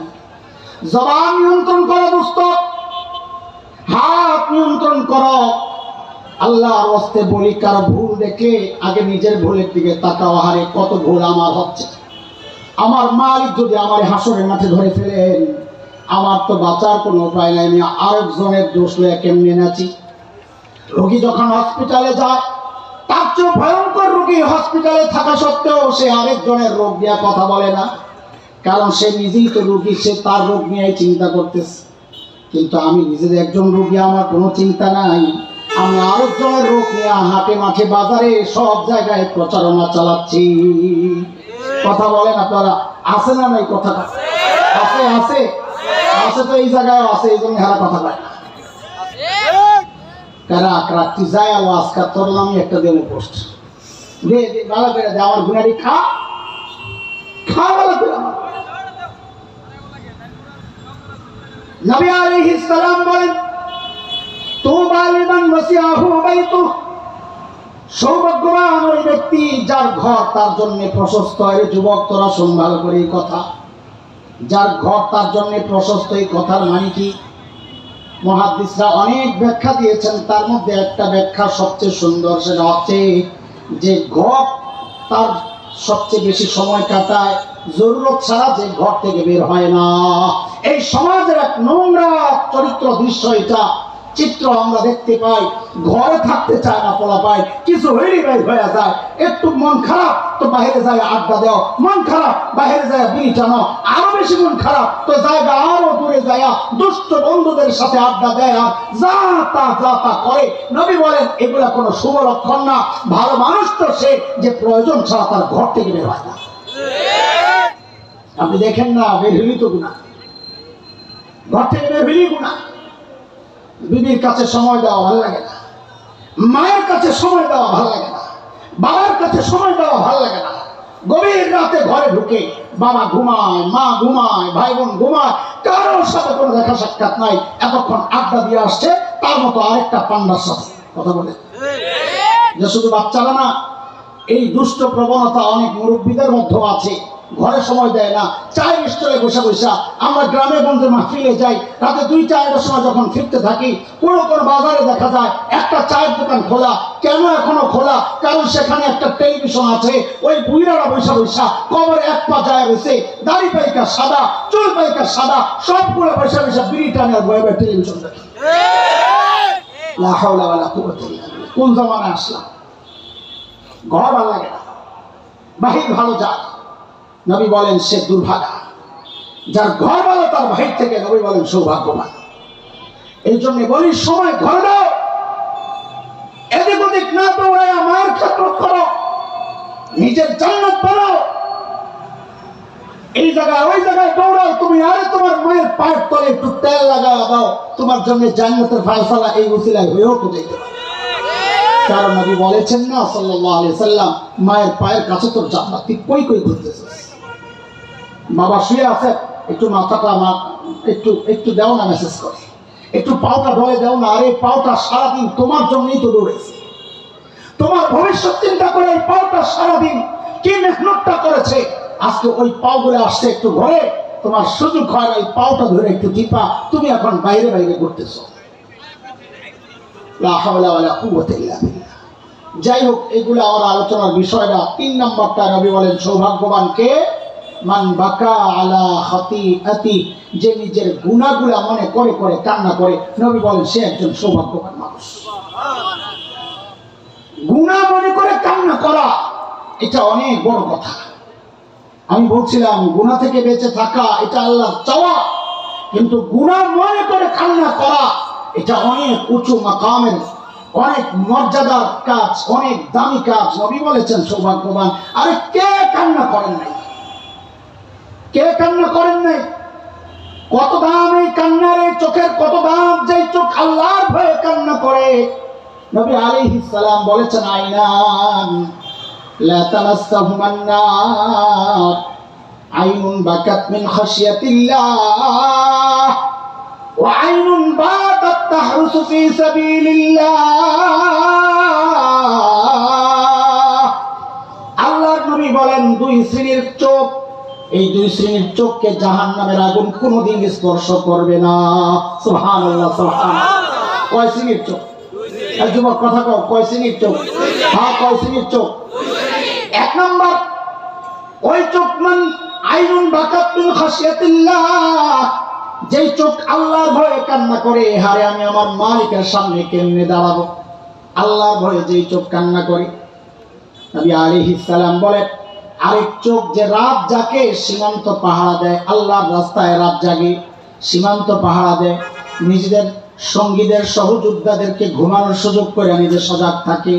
জবান নিয়ন্ত্রণ করো দোস্ত, হাত নিয়ন্ত্রণ করো। আল্লাহর ওয়াস্তে বলি, কারো ভুল দেখে আগে নিজের ভুলের দিকে তাকাও। হারে কত ভুল আমার হচ্ছে। আমার মালিক যদি আমার হাসরের মাঠে ধরে ফেলেন, আমার তো বাঁচার কোনো উপায় নাই। আমি আরেকজনের দোষ লয়ে কেমনে নাচি? রোগী যখন হসপিটালে যায়, তার চেয়ে ভয়ঙ্কর রোগী হসপিটালে থাকা সত্ত্বেও সে আরেকজনের রোগ নিয়ে কথা বলে না, কারণ সে নিজেই তো রোগী, সে তার রোগ নিয়ে চিন্তা করতেছে। কিন্তু আমি নিজে একজন রোগী, আমার কোনো চিন্তা নাই। আমি আরেকজনের রোগ নিয়ে হাটে মাঠে বাজারে সব জায়গায় প্রচারণা চালাচ্ছি। কথা বলেন আপনারা, আছে না নাই কথাটা? আছে আছে আছে, তো এই জায়গায় আছে, এই জন্য হারা কথা বলে কারা রাত্রি যায় আর আজকাল করলাম একটা দেব পোস্ট দে ভালো করে দে, আমার গুনারি খা খা ভালো করে। আমার নবী আলাইহিস সালাম বলেন, তুবা লিমান ওয়াসিআহু বাইতু, সৌভাগ্যবান ওই ব্যক্তি যার ঘর তার জন্য প্রশস্ত। এর যুবক, তোরা শোন ভালো করে এই কথা, যার ঘর তার জন্য প্রশস্ত। এই কথার মানে কি? মুহাদ্দিসরা অনেক ব্যাখ্যা দিয়েছেন, তার মধ্যে একটা ব্যাখ্যা সবচেয়ে সুন্দর, সেটা হচ্ছে যে ঘর তার সবচেয়ে বেশি সময় কাটায় জরুরত ছাড়া, যে ঘর থেকে বের হয় না। এই সমাজের এক নোংরা চরিত্র দৃশ্য, এটা চিত্র আমরা দেখতে পাই। ঘরে থাকতে চায় না পোলা পায়, কিছু হইলে বের হয়ে যায়। একটু মন খারাপ তো বাইরে যায় আড্ডা দাও, মন খারাপ বাইরে যায় বিড়ি টানো, আরো বেশি মন খারাপ তো জায়গা আরো দূরে যায় দুষ্ট বন্ধুদের সাথে আড্ডা দেয় আর যা তা করে। নবী বলেন এগুলা কোনো শুভ লক্ষণ না। ভালো মানুষ তো সে যে প্রয়োজন ছাড়া তার ঘর থেকে বের হয় না। আপনি দেখেন না, বের হইলি তো গুনাহ, ঘর থেকে বের হইলি গুনাহ। বিবির কাছে সময় দেওয়া ভালো লাগে না, মায়ের কাছে সময় দেওয়া ভালো লাগে না, বাবার কাছে সময় দেওয়া ভালো লাগে না। গভীর রাতে ঘরে ঢুকে বাবা ঘুমায়, মা ঘুমায়, ভাই বোন ঘুমায়, কারোর সাথে কোনো দেখা সাক্ষাৎ নাই। এতক্ষণ আড্ডা দিয়ে আসছে তার মতো আরেকটা পান্ডার সাথে কথা বলে। যে শুধু বাচ্চারা না, এই দুষ্ট প্রবণতা অনেক মুরব্বীদের মধ্যেও আছে। ঘরে সময় দেয় না, চায়ের স্টলে বসে বসা। আমরা গ্রামে গঞ্জে মাহফিলে যাই, রাতে 2-4টার সময় যখন ফিরতে থাকি, কোনো বাজারে দেখা যায় একটা চায়ের দোকান খোলা। কেন এখনো খোলা? কারণ সেখানে একটা টেলিভিশন আছে। ওই বুইরারা বসা বসা কবরে এক পা যায় রয়েছে, দাড়ি পাইকা সাদা, চুল পাইকা সাদা, সবগুলো বসা বসা বিড়ি টানে আর বয়ে টেলিভিশন দেখে। লা হাওলা ওয়ালা কুওয়াতা ইল্লা বিল্লাহ। কোন জামানায় আসলাম? ঘর ভালো লাগে না, বাহির ভালো যায়। নবী বলেন সে দুর্ভাগা। যার ঘর ভালো তার বাহির থেকে নবী বলেন সৌভাগ্যবান। এই জন্য বলি সময় ঘর দাও, এদিক ওদিক না দৌড়ায় মায়ের খেদমত করো, নিজের জান্নাত বানাও। এই জায়গায় ওই জায়গায় দৌড়াও তুমি, আরে তোমার মায়ের পায়ের তলে একটু তেল লাগাও দাও, তোমার জন্য জান্নাতের ফায়সালা এই উসিলায় হয়েও তো যেতে পারে। কারণ নবী বলেছেন না সাল্লাল্লাহু আলাইহি সাল্লাম, মায়ের পায়ের কাছে তোর জান্নাত, তুই কই কই ঘুরতেছিস? বাবা শুয়ে আছে, একটু মাথাটা আমার একটু দাও না, মেসেজ করে একটু পাওটা ধরে দাও না। আরে পাওটা সারাদিন তোমার জন্যই তো দৌড়েছে, তোমার ভবিষ্যৎ চিন্তা করে এই পাওটা সারাদিন কি মেহনতটা করেছে। আজকে ওই পাওগুলো আসছে একটু ঘরে, তোমার সুযোগ হয় না, এই পাওটা ধরে একটু টিপা, তুমি এখন বাইরে বাইরে ঘুরতেছ। লা হাওলা ওয়ালা কুওয়াতা ইল্লা বিল্লাহ। যাই হোক, এগুলো আমার আলোচনার বিষয়টা। 3 নম্বরটা নবী বলেন সৌভাগ্যবান কে? মান বাকা আলা খাতিআতি, যে নিজের গুনাহগুলো মনে করে করে কান্না করে। নবী বলেন সে একজন সৌভাগ্যবান মানুষ। গুনাহ মনে করে কান্না করা এটা অনেক বড় কথা। আমি বলছিলাম গুনাহ থেকে বেঁচে থাকা এটা আল্লাহর চাওয়া, কিন্তু গুনাহ মনে করে কান্না করা এটা অনেক উঁচু মাকামের, অনেক মর্যাদার কাজ, অনেক দামি কাজ। নবী বলেছেন সৌভাগ্যবান। আরে কে কান্না করেন নাই? কে কান্না করেন নাই? কত দাম এই কান্নার, এই চোখের কত দাম, যে চোখ আল্লাহর ভয়ে কান্না করে। নবী আলাইহিস সালাম বলেছেন আইনান লা তামাসসাহুমান নার, আইনুন বাকাত মিন খাশিয়াতিল্লাহ ওয়া আইনুন বাতাত তাহরুসু ফি সাবিলিল্লাহ। আল্লাহর নবী বলেন 2 শ্রেণীর চোখ, এই 2 শ্রেণীর চোখকে জাহান্নামের আগুন কোনোদিন স্পর্শ করবে না। সুবহানাল্লাহ সুবহানাল্লাহ। কয় শ্রেণীর চোখ? যুবক কথা কও, কয় শ্রেণীর চোখ? হ্যাঁ, কয় শ্রেণীর চোখ? 1 নম্বর ওই চোখ মান আইনুন বাকাত মিন খাশিয়াতিল্লাহ, যেই চোখ আল্লাহর ভয়ে কান্না করে, হারে আমি আমার মালিকের সামনে কেমনে দাঁড়াবো, আল্লাহর ভয়ে যেই চোখ কান্না করে। নবী আলাইহিস সালাম বলেন আরেক চোখ যে রাত জাগে সীমান্ত পাহারা দেয়, আল্লাহর রাস্তায় রাত জাগে সীমান্ত পাহারা দেয়, নিজেদের সঙ্গীদের সহযোদ্ধাদেরকে ঘুমানোর সুযোগ করে নিজে সজাগ থাকে,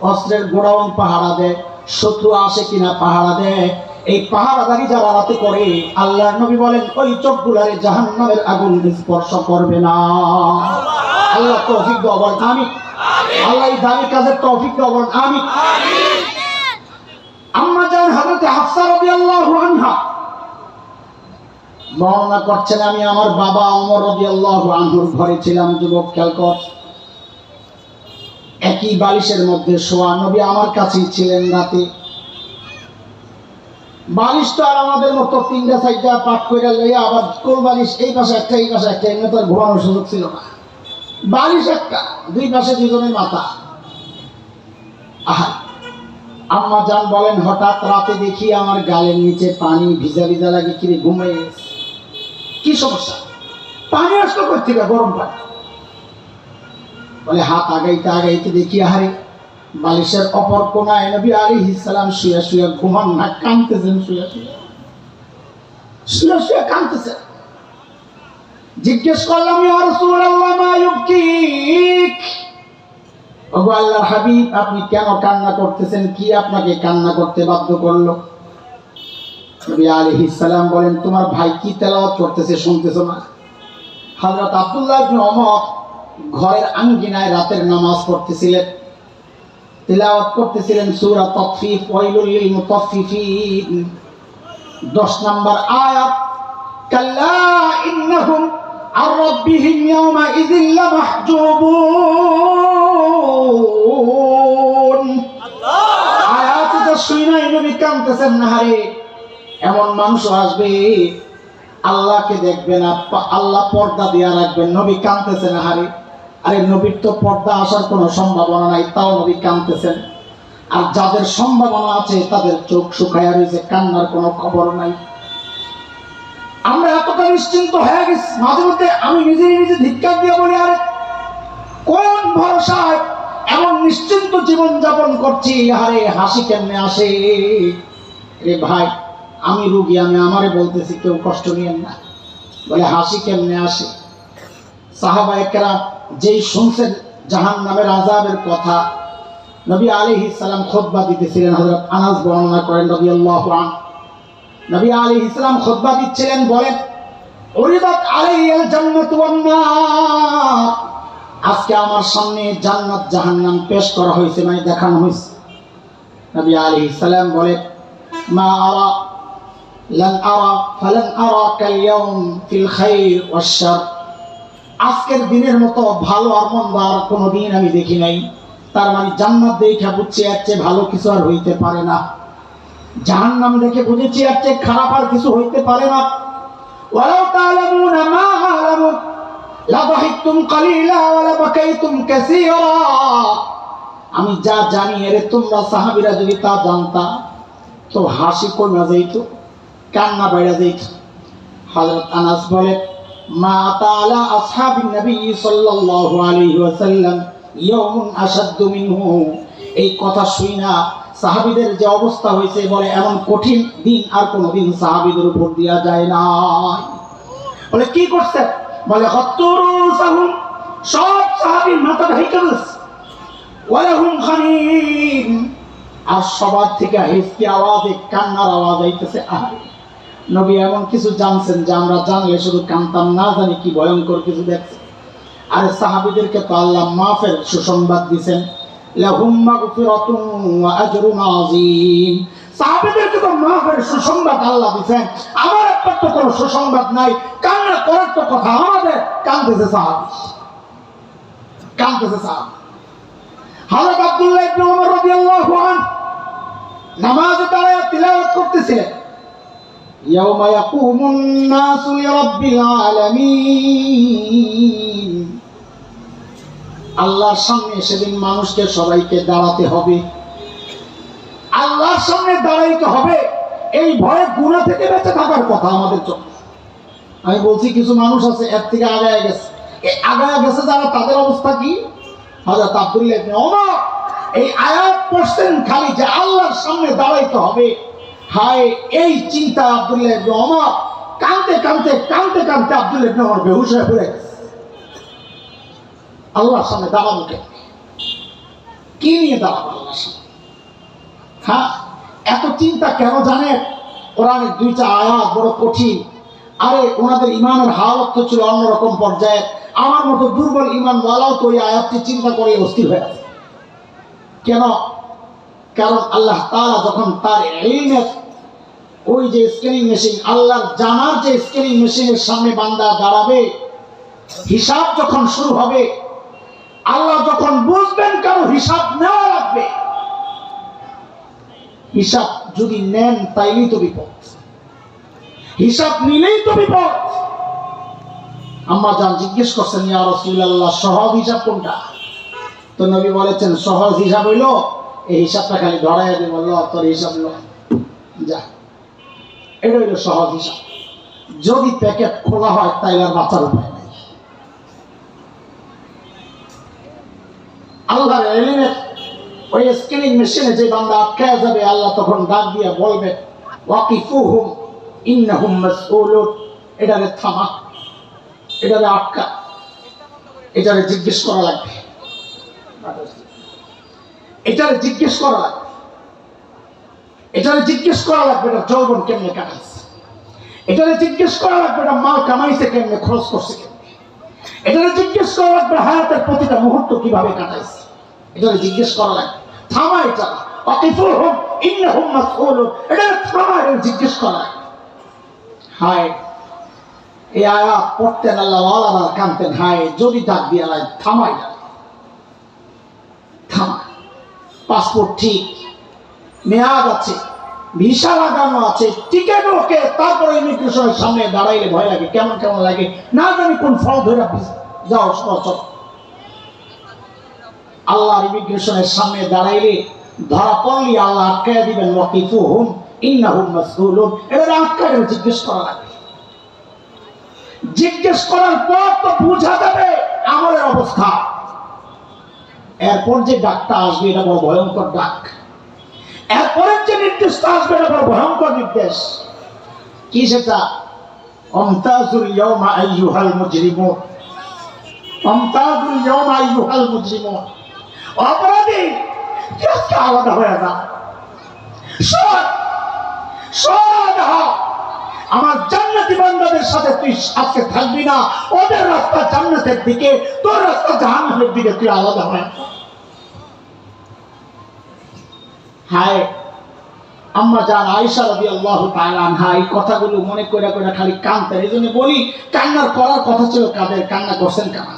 অস্ত্রের গোডাউন পাহারা দেয়, শত্রু আসে কিনা পাহারা দেয়। এই পাহারাদারি যারা রাতে করে, আল্লাহর নবী বলেন ওই চোখগুলারে জাহান্নামের আগুন স্পর্শ করবে না। আল্লাহ তৌফিক দাও বলেন আমিন। আল্লাহ এই দামি কাজের তৌফিক দাও বলেন আমিন। আম্মা জান হযরত হাফসা রাদিয়াল্লাহু আনহা বর্ণনা করছেন, আমি আমার বাবা ওমর রাদিয়াল্লাহু আনহুর ঘরে ছিলাম। যুবক খেয়াল কর, একই বালিশের মধ্যে শোয়া, নবী আমার কাছেই ছিলেন রাতে। বালিশ তো আর আমাদের মতো তিনটা চারটা পাট করে লইয়া আবার কোল বালিশ এই পাশে একটা এই পাশে একটা, এমনি তো আর ঘুমানোর সুযোগ ছিল না। বালিশ একটা, দুই পাশে দুজনের মাথা। আহা, আম্মা জান বলেন হঠাৎ রাতে দেখি আমার গালের নিচে পানি ভিজা ভিজা লাগে। কিরে ঘুমিয়ে কি সমস্যা? পানি আসলো কোথা থেকে? গরম পানি। বলে হাত আগাইতে আগাইতে দেখি আহারে বালিশের অপর কোনায় নবী আলাইহিস সালাম শুয়ে শুয়ে ঘুমান না, কাঁদতেছেন। শুয়ে শুয়ে কাঁদতেছেন। জিজ্ঞেস করলাম, ইয়া রাসূলুল্লাহ মা ইউবকিক? ওগো আল্লাহর হাবিব, আপনি কেন কান্না করতেছেন? কি আপনাকে কান্না করতে বাধ্য করলো? নবী আলাইহিস সালাম বলেন, তোমার ভাই কি তেলাওয়াত করতেছে শুনতেছো না? হযরত আব্দুল্লাহ ইবনে ওমর ঘরের আঙ্গিনায় রাতের নামাজ পড়তেছিলেন, তিলাওয়াত করতেছিলেন সূরা তাফফিফ, ওয়াইলুল লিল মুতাফফিফিন 10 নম্বর আয়াত। কাল্লা ইন্নাহুম আর রাব্বিহিম ইয়াওমা ইযিল লামাহজুবুন। আয়াতটা শুনে নবী কাঁদতেছেন। না হারে, এমন মানুষ আসবে আল্লাহকে দেখবেন, আল্লাহ পর্দা দিয়ে রাখবেন, নবী কাঁদতেছেন। হারে, আরে নবীর তো পর্দা আসার কোনো সম্ভাবনা নাই, তাও নবী কাঁদতেছেন। আর যাদের সম্ভাবনা আছে তাদের চোখ শুকায়া রয়েছে, কান্নার কোনো খবর নাই। আমরা এতটা নিশ্চিন্ত হয়ে গেছি, মাঝে মধ্যে আমি নিজে ধিক্কার দিয়ে বলি, আরে কোন ভরসায় এমন নিশ্চিন্ত জীবন যাপন করছি? আরে হাসি কেমনে আসে রে ভাই? আমি রুগী, আমি আমারে বলতেছি, কেউ কষ্ট নিয়েন না। বলে হাসি কেমনে আসে? সাহাবায়ে কেরাম যেই শুনছেন জাহান্নামের আযাবের কথা, নবী আলাইহিস সালাম খুতবা দিতেছিলেন। হযরত আনাস বর্ণনা করেন রাদিয়াল্লাহু আনহু, নবী আলাইহিস সালাম খুতবা দিচ্ছিলেন, বলেন উরিদাত আলাইয়াল জান্নাতু ওয়ান নার। আজকে আমার সামনে জান্নাত জাহান্নাম পেশ করা হয়েছে, মানে দেখানো হয়েছে। নবী আলাইহিস সালাম বলেন, মা আরা লান আরা ফালান আরাকাল ইয়াওম ফিল খাইর ওয়াশ শার। আজকের দিনের মতো ভালো আর মন্দ আর কোনো দিন আমি দেখি নাই। তার মানে জান্নাত দেখে বুঝছি এর চেয়ে ভালো কিছু আর হইতে পারে না, জাহান্নাম দেখে বুঝেছি এর চেয়ে খারাপ আর কিছু হইতে পারে না। ওয়ালাউ তা'লামুনা মা আ'লামু লা দাহিকতুম কালিলা ওয়া লা বাকাইতুম কাসীরা। আমি যা জানি এর তোমরা সাহাবীরা যদি তা জানতা তো হাসি কমে যাইতো, কান্না বাইরে যাইত। হযরত আনাস বলে, মা তাআলা আসহাবিন নবী সাল্লাল্লাহু আলাইহি ওয়াসাল্লাম ইয়াউমুন আশাদ্দু মিনহু। এই কথা শুইনা সাহাবীদের যে অবস্থা হয়েছে, বলে এমন কঠিন দিন আর কোনোদিন সাহাবীদের উপর দেয়া যায় না। বলে কি করছে? বলে হত্তুরুসাহুম, সব সাহাবীর মাথা ঢেকে গেছে। ওয়ালাহুম খানিন, আর সবার থেকে হিসকি আওয়াজে কান্নার আওয়াজ আইতেছে। আরে নবী এমন কিছু জানছেন যে আমরা জানলে শুধু কান্তাম, না জানি কি ভয়ঙ্কর কিছু দেখছে। আরে সাহাবীদেরকে তো আল্লাহ মাফের সুসংবাদ দিবেন, লাহুম মাগফিরাতুন ওয়া আজরুন আযীম। সাহাবীদেরকে তো মাফের সুসংবাদ আল্লাহ দিবেন, আমার একটা তো কোনো সুসংবাদ নাই। কান্না করার তো কথা আমাদের, কাঁদতেছে সাহাবী, কাঁদতেছে সাহাবী। হযরত আব্দুল্লাহ ইবনে ওমর রাদিয়াল্লাহু আনহু নামাজে দাঁড়ায় তিলাওয়াত করতেছিলেন, ইয়াউমা ইয়াকুমুন নাসু লিরাব্বিল আলামিন। আল্লাহর সামনে সেদিন মানুষকে সবাইকে দাঁড়াতে হবে, আল্লাহর সামনে দাঁড়াইতে হবে। এই ভয়ে গুনাহ থেকে বেঁচে থাকার কথা আমাদের জন্য। আমি বলছি কিছু মানুষ আছে এর থেকে আগায় গেছে, এই আগায় গেছে যারা, তাদের অবস্থা কি? হযরত আব্দুল্লাহ ইবনে ওমর এই আয়াত পড়ছেন খালি যে আল্লাহর সামনে দাঁড়াইতে হবে। হায়, এই চিন্তা আব্দুল্লাহ ইবনে ওমর কাঁদতে কাঁদতে কাঁদতে কাঁদতে আব্দুল্লাহ ইবনে ওমর বেহুশ হয়ে পড়ে গেছে। আল্লাহর সামনে দাঁড়াবো কি নিয়ে দাঁড়াবো আল্লাহর সামনে? হ্যাঁ, এত চিন্তা কেন জানেন? কোরআনের দুইটা আয়াত বড় কঠিন। আরে ওনাদের ইমানের হালত তো ছিল অন্যরকম পর্যায়ে। আমার মতো দুর্বল ইমান ওয়ালাও তো ওই আয়াতটি চিন্তা করে অস্থির হয়ে আছে। কেন? কারণ আল্লাহ তাআলা যখন তার ইলমের ওই যে স্ক্যানিং মেশিন, আল্লাহর জানার যে স্ক্যানিং মেশিনের সামনে বান্দা দাঁড়াবে, হিসাব যখন শুরু হবে, আল্লাহ যখন বুঝবেন কারো হিসাব নেওয়া লাগবে, হিসাব যদি নেন তাইলেই তো বিপদ, হিসাব নিলেই তো বিপদ। আম্মা জান জিজ্ঞেস করছেন, ইয়া রাসূলুল্লাহ, সহজ হিসাব কোনটা? তো নবী বলেছেন, সহজ হিসাব হইলো এই হিসাবটা খালি ধরাইয়া দিয়ে বললো তোর হিসাব লো, যা, এটা হইলো সহজ হিসাব। যদি প্যাকেট খোলা হয় তাইলে আর বাঁচার উপায় নাই। আল্লাহর ইলমের ওই স্ক্যানিং মেশিনে যে বান্দা আটকায় যাবে, আল্লাহ তখন ডাক দিয়ে বলবে, ওয়াকিফুহুম ইন্নাহুম মাসউলুন, এটারে থামা, এটারে আটকা, এটারে জিজ্ঞেস করা লাগবে, এটারে জিজ্ঞেস করা লাগবে, এটারে জিজ্ঞেস করা লাগবে এটা যৌবন কেমনে কাটাইছে, এটারে জিজ্ঞেস করা লাগবে এটা মাল কামাইছে কেমনে, খরচ করছে কেমনে, এটারে জিজ্ঞেস করা লাগবে হায়াতের প্রতিটা মুহূর্ত কিভাবে কাটাইছে, এটারে জিজ্ঞেস করা লাগবে। থামা এটা, ওয়াকিফুহুম ইন্নাহুম মাসউলুন, এটারে থামা, এটা জিজ্ঞেস করা লাগবে। হায়, এই আয়াত পড়তেন আল্লাহ ওয়ালারা কানতেন, হায় যদি ডাক দিয়া লাগে থামাই না, থামা। পাসপোর্ট ঠিক, মেয়াদ আছে, ভিসা লাগানো আছে, টিকেট ওকে, তারপরে ইমিগ্রেশনের সামনে দাঁড়াইলে ভয় লাগে, কেমন কেমন লাগে, না জানি কোন ফল ধরে যাও সচল। আল্লাহ ইমিগ্রেশনের সামনে দাঁড়াইলে ধরা পড়লি আল্লাহ আটকায় দিবেন, ওয়াকিফুহুম ইন্নাহুম মাসউলুন, এটা আটকায় জিজ্ঞেস করা লাগবে। জিজ্ঞেস করার পর তো বোঝা যাবে আমলের অবস্থা। এরপর যে ডাকটা আসবে এটা বড় ভয়ঙ্কর ডাক, এরপরের যে নির্দেশটা আসবে এটা বড় ভয়ঙ্কর নির্দেশ। কি সেটা? আমতাজুল ইয়াওমা আইয়ুহাল মুজরিমুন, আমতাজুল ইয়াওমা আইয়ুহাল মুজরিমুন, অপরাধী আজকে আলাদা হয়ে যা, আমার জান্নাতি বান্দাদের সাথে তুই আজকে থাকবি না, ওদের রাস্তা জান্নাতের দিকে, তোর রাস্তা জাহান্নামের দিকে, তুই আলাদা হয়। হায়, আম্মা জান আয়েশা রাদিয়াল্লাহু তাআলা আনহা এই কথাগুলো মনে করে করে খালি কাঁদতেন। এই জন্য বলি, কান্নার করার কথা ছিল কাদের, কান্না করছেন কেন?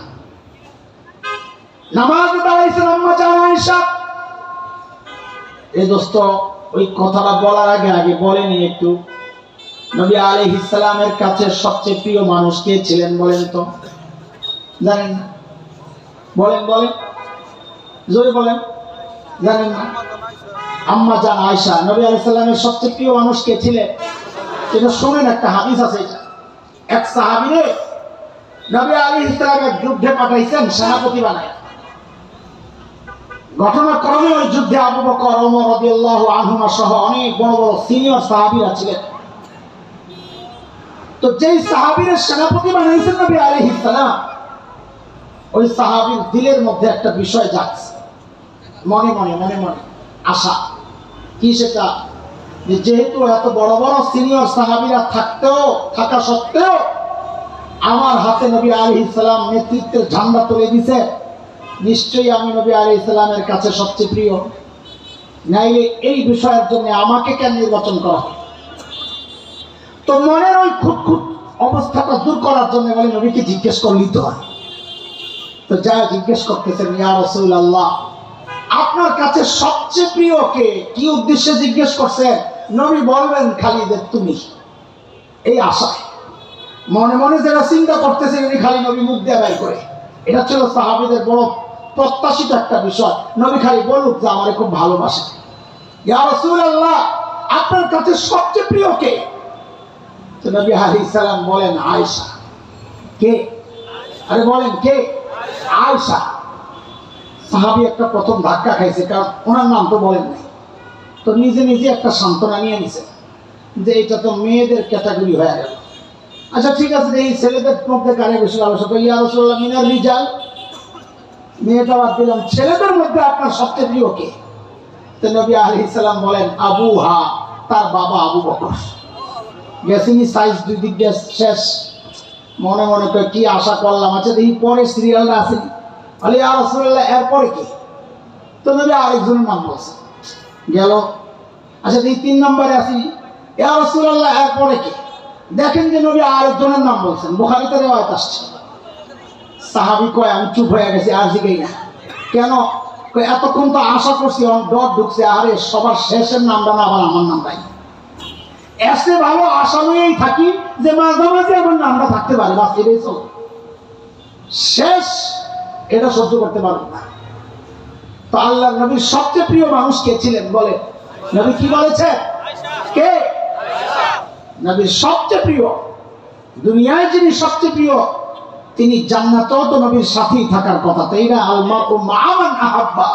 নামাজ দাঁড়াইছেন আম্মা জান আয়েশা। এই দোস্ত, ওই কথাটা বলার আগে আগে বলেনি একটু, নবী আলাইহিস সালামের কাছে সবচেয়ে প্রিয় মানুষ কে ছিলেন বলেন তো? জানেন না? বলেন বলেন, জোরে বলেন, জানেন না? আম্মা জান আয়েশা। নবী আলাইহিস সালামের সবচেয়ে প্রিয় মানুষ কে ছিলেন? এটা শুনেন, একটা হাদিস আছে। এটা এক সাহাবীরে নবী আলাইহিস সালাম এক যুদ্ধে পাঠাইছেন সেনাপতি বানায়। ঘটনাক্রমে ওই যুদ্ধে আবু বকর, ওমর রাদিয়াল্লাহু আনহুমা সহ অনেক বড় বড় সিনিয়র সাহাবীরা ছিলেন। তো যেই সাহাবীর সেনাপতি বানাইছেন নবী আলাইহিস সালাম, ওই সাহাবীর দিলের মধ্যে একটা বিষয় জাগছে, মনে মনে মনে মনে আশা। কি সেটা? যেহেতু এত বড় বড় সিনিয়র সাহাবীরা থাকা সত্ত্বেও আমার হাতে নবী আলাইহিস সালাম নেতৃত্বের ঝান্ডা তুলে দিয়েছে, নিশ্চয়ই আমি নবী আলাইহিস সালামের কাছে সবচেয়ে প্রিয়, নাইলে এই বিষয়ের জন্য আমাকে কেন নির্বাচন করা হয়? তো মনের ওই খুঁতখুত অবস্থাটা দূর করার জন্য বলে নবীকে জিজ্ঞেস করলেই তো হয়। তো যা জিজ্ঞেস করতেছেন, ইয়া রাসূলুল্লাহ, আপনার কাছে সবচেয়ে প্রিয় কে? কি উদ্দেশ্যে জিজ্ঞেস করছেন? নবী বলবেন খালি যে তুমি, এই আশায় মনে মনে যারা চিন্তা করতেছেন উনি খালি নবী মুখ দিয়ে বের করে। এটা ছিল সাহাবীদের বড় প্রত্যাশিত একটা বিষয়, নবী খালি বলুক যে আমারে খুব ভালোবাসে। ইয়া রাসূলুল্লাহ, আপনার কাছে সবচেয়ে প্রিয় কে? তো নবী আলাইহিস সালাম বলেন, আয়েশা। কে? আরে বলেন কে? আয়েশা। সাহাবী একটা প্রথম ধাক্কা খাইছে, কারণ ওনার নাম তো বলেন নাই। তো নিজে নিজে একটা সান্ত্বনা নিয়ে নিছে যে এটা তো মেয়েদের ক্যাটাগরি হয়ে গেল। আচ্ছা ঠিক আছে, এই ছেলেদের মধ্যে কারে বেশি ভালোবাসা? ইয়া রাসূলুল্লাহ, মিনার রিজাল, মেয়েটা বাদ দিলাম, ছেলেদের মধ্যে আপনার সবচেয়ে প্রিয় কে? তো নবী আলাইহিস সালাম বলেন, আবুহা, তার বাবা আবু বকর। গেছিনি সাইজ দুই দিক দিয়ে শেষ, মনে মনে করে কি আশা করলাম, আচ্ছা দেখি পরে সিরিয়ালটা আসেনি, বলে ইয়া রাসূলুল্লাহ এরপরে কি? তো নবী আরেকজনের নাম বলছে, গেল। আচ্ছা দেখি 3 নম্বরে আসেনি, ইয়া রাসূলুল্লাহ এরপরে কি? দেখেন যে নবী আরেকজনের নাম বলছেন, বুখারীতে রিওয়ায়াত আসছে। সাহাবী কয় আমি চুপ হয়ে গেছি, আর জিগাই না। কেন? এতক্ষণ তো আশা করছি, ডর ঢুকছে, আরে সবার শেষের নামটা না আবার আমার নামটাই। এসে ভালো আশা নিয়েই থাকি যে মাঝামাঝি আমার নামটা থাকতে পারে, বাস এটাই চল। শেষ এটা সহ্য করতে পারব না। তো আল্লাহ নবীর সবচেয়ে প্রিয় মানুষ কে ছিলেন বলে? নবী কি বলেছে? কে? নবীর সবচেয়ে প্রিয়, দুনিয়ায় যিনি সবচেয়ে প্রিয়, তিনি জান্নাতেও তো নবীর সাথেই থাকার কথা, তাই না? আল মারউ মা'a মান আহাব্বা।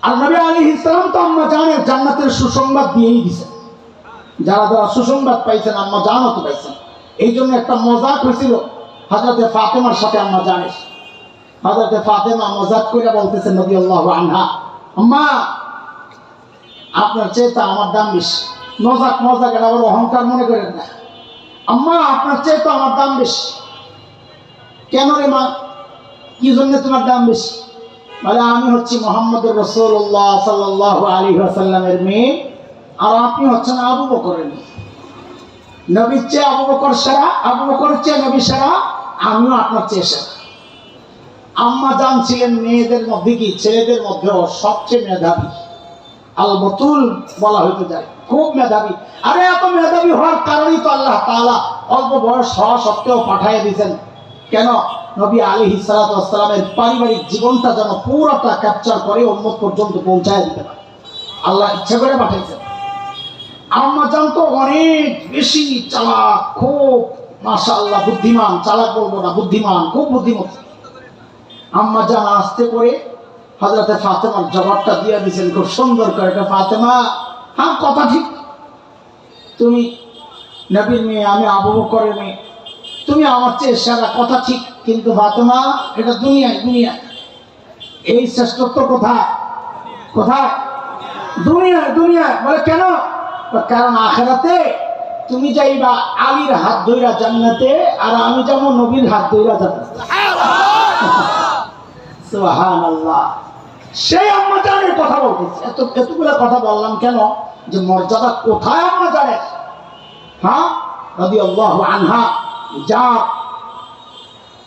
আর নবী আলাইহিস সালাম তো আম্মা জানের জান্নাতের সুসংবাদ দিয়েই দিয়েছেন। যারা যারা সুসংবাদ পাইছেন আম্মা জানও তো পাইছেন। এই জন্য একটা মজাক হয়েছিল হযরতে ফাতেমার সাথে আম্মা জানের। হযরতে ফাতেমা মজাক করে বলতেছেন রাদিয়াল্লাহু আনহা, আম্মা আপনার চেয়ে তো আমার দাম বেশি। মজাক মজাক, এটা আবার অহংকার মনে করেন না। আম্মা আপনার চেয়ে তো আমার দাম বেশি। কেন রে মা, কি জন্য তোমার দাম বেশি? বলে আমি হচ্ছি মুহাম্মদুর রাসূলুল্লাহ সাল্লাল্লাহু আলাইহি ওয়াসাল্লামের মেয়ে, আর আপনি হচ্ছেন আবু বকরের মেয়ে। নবীর চেয়ে আবু বকর সেরা, আবু বকরের চেয়ে নবী সেরা, আমিও আপনার চেয়ে সেরা। আম্মা জান ছিলেন মেয়েদের মধ্যে কি ছেলেদের মধ্যেও সবচেয়ে মেধাবী, আল বতুল বলা হইতে যায়, খুব মেধাবী। আরে এত মেধাবী হওয়ার কারণেই তো আল্লাহ তাআলা অল্প বয়স হওয়া সত্ত্বেও পাঠিয়ে দিয়েছেন। কেন? নবী আলাইহিস সালাতু ওয়াস সালামের পারিবারিক জীবনটা যেন পুরোটা ক্যাপচার করে উম্মত পর্যন্ত পৌঁছায় দিতে পারে, আল্লাহ ইচ্ছা করে পাঠিয়েছেন। আম্মা জান তো অনেক বেশি চালাক, খুব মাশাআল্লাহ বুদ্ধিমান, চালাক বলবো না, বুদ্ধিমান, খুব বুদ্ধিমতী। আম্মা জান আস্তে করে হযরতে ফাতেমার জবাবটা দিয়ে দিয়েছেন খুব সুন্দর করে, ফাতেমা হ্যাঁ কথা ঠিক, তুমি নবীর মেয়ে, আমি আবু বকরের মেয়ে, তুমি আমার চেয়ে সেরা, কথা ঠিক, কিন্তু ফাতেমা এটা দুনিয়ায়, দুনিয়ায় এই শ্রেষ্ঠত্ব কোথায়? কোথায়? দুনিয়ায়, দুনিয়ায়। বলে কেন? কারণ আখিরাতে তুমি যাইবা আলীর হাত ধইরা জান্নাতে, আর আমি যাবো নবীর হাত ধইরা জান্নাতে। সুবহানাল্লাহ। সেই আম্মা জানের কথা বলতেছি। এতগুলো কথা বললাম কেন? যে মর্যাদা কোথায় আম্মা জানের। হ্যাঁ, রাদিয়াল্লাহু আনহা, যার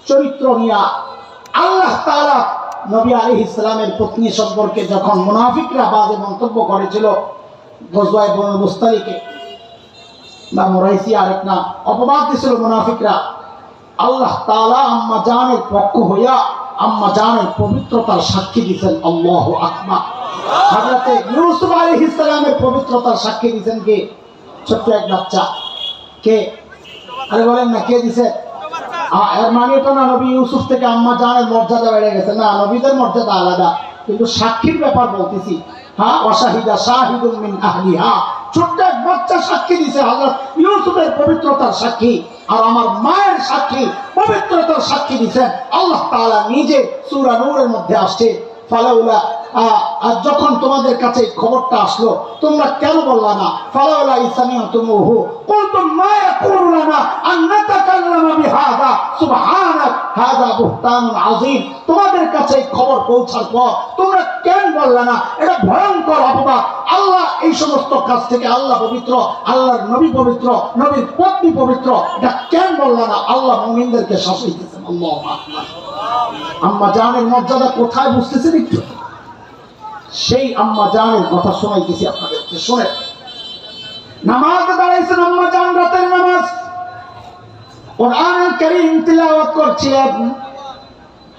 চরিত্র নিয়ে আল্লাহ তাআলা নবী আলাইহিস সালামের পত্নী সম্পর্কে যখন মুনাফিকরা বাজে মন্তব্য করেছিল, গজওয়ায়ে বনু মুস্তালিকে বা মুরাইসি আরেক না, অপবাদ দিয়েছিল মুনাফিকরা, আল্লাহ তাআলা আম্মা জানের পক্ষ হইয়া আম্মা জানের পবিত্রতার সাক্ষী দিয়েছেন। আল্লাহু আকবার। হযরতে ইউসুফ আলাইহিস সালামের পবিত্রতার সাক্ষী দিয়েছেন কে? ছোট্ট এক বাচ্চা। কে? আরে বলেন না, কে দিছে? এর মানে এটা না নবী ইউসুফ থেকে আম্মা জানের মর্যাদা বেড়ে গেছে, না, নবীদের মর্যাদা আলাদা, কিন্তু সাক্ষীর ব্যাপার বলতেছি। হ্যাঁ, ওয়াশাহিদা শাহিদুম মিন আহলিহা, ছোট্ট এক বাচ্চা সাক্ষী দিছে হযরত ইউসুফের পবিত্রতার সাক্ষী, আর আমার মায়ের সাক্ষী, পবিত্রতার সাক্ষী দিছেন আল্লাহ তাআলা নিজে। সূরা নূরের মধ্যে আসছে, ফালাউলা, আর যখন তোমাদের কাছে খবরটা আসলো তোমরা কেন বললা না? ফালাউলা ইসমিআতুমুহু কুলতুম মা ইয়াকুলু লানা আন নাতাকাল্লামা বিহাযা সুবহানাক হাযা বুহতানুন আযীম। তোমাদের কাছে খবর পৌঁছার পর তোমরা কেন বললা না? এটা ভয়ঙ্কর অপবাদ। আল্লাহ এই সমস্ত কাজ থেকে, আল্লাহ পবিত্র, আল্লাহর নবী পবিত্র, নবীর পত্নী পবিত্র, এটা কেন বললা না? আল্লাহ মুমিনদেরকে শাসাইতেছেন। আল্লাহু আকবার। আম্মা জানের মর্যাদা কোথায় বুঝতেছেন একটু? সেই আম্মা জানের কথা শোনাইতেছি আপনাদেরকে, শুনে। নামাজ দাঁড়াইছেন আম্মা জান, রাতের নামাজ, কোরআনুল কারীম তিলাওয়াত করছিলেন।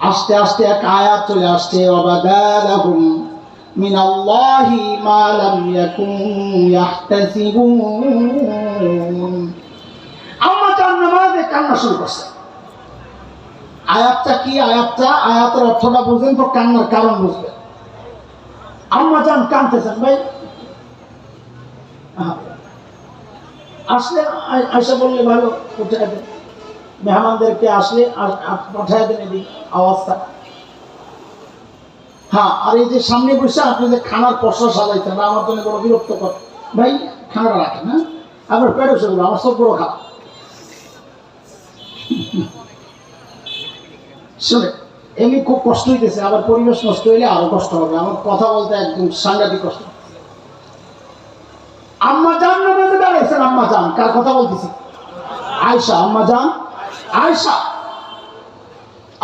আস্তে আস্তে এক আয়াত চলে আসছে, ওয়াবাদালাহুম মিনাল্লাহি মা লাম ইয়াকুনু ইয়াহতাসিবুন। আম্মা জান নামাজে কান্না শুরু করছে। আয়াতটা কি? আয়াতের অর্থটা বুঝেন তো কান্নার কারণ বুঝবেন। আম্মা জান কাঁদতেছেন। ভাই আসলে আয়সা বললে ভালো, উঠায় দেন মেহমানদেরকে, আসলে পাঠায় দেন এদিকে আওয়াজটা। হ্যাঁ, আর এই যে সামনে বসে আপনি যে খানার পশা সাজাইতেন, আমার জন্য বড় বিরক্ত কর। ভাই খানাটা রাখেন, হ্যাঁ আমার পেটে সেগুলো আমার সব বড় খারাপ। শুনে এমনি খুব কষ্ট হইতেছে, আবার পরিবেশ নষ্ট হইলে আরো কষ্ট হবে। আমার কথা বলতে একদম সাংঘাতিক কষ্ট। আম্মা জান নামাজে দাঁড়াইছেন, আম্মা জান কার কথা বলতেছি? আয়েশা, আম্মা জান আয়েশা।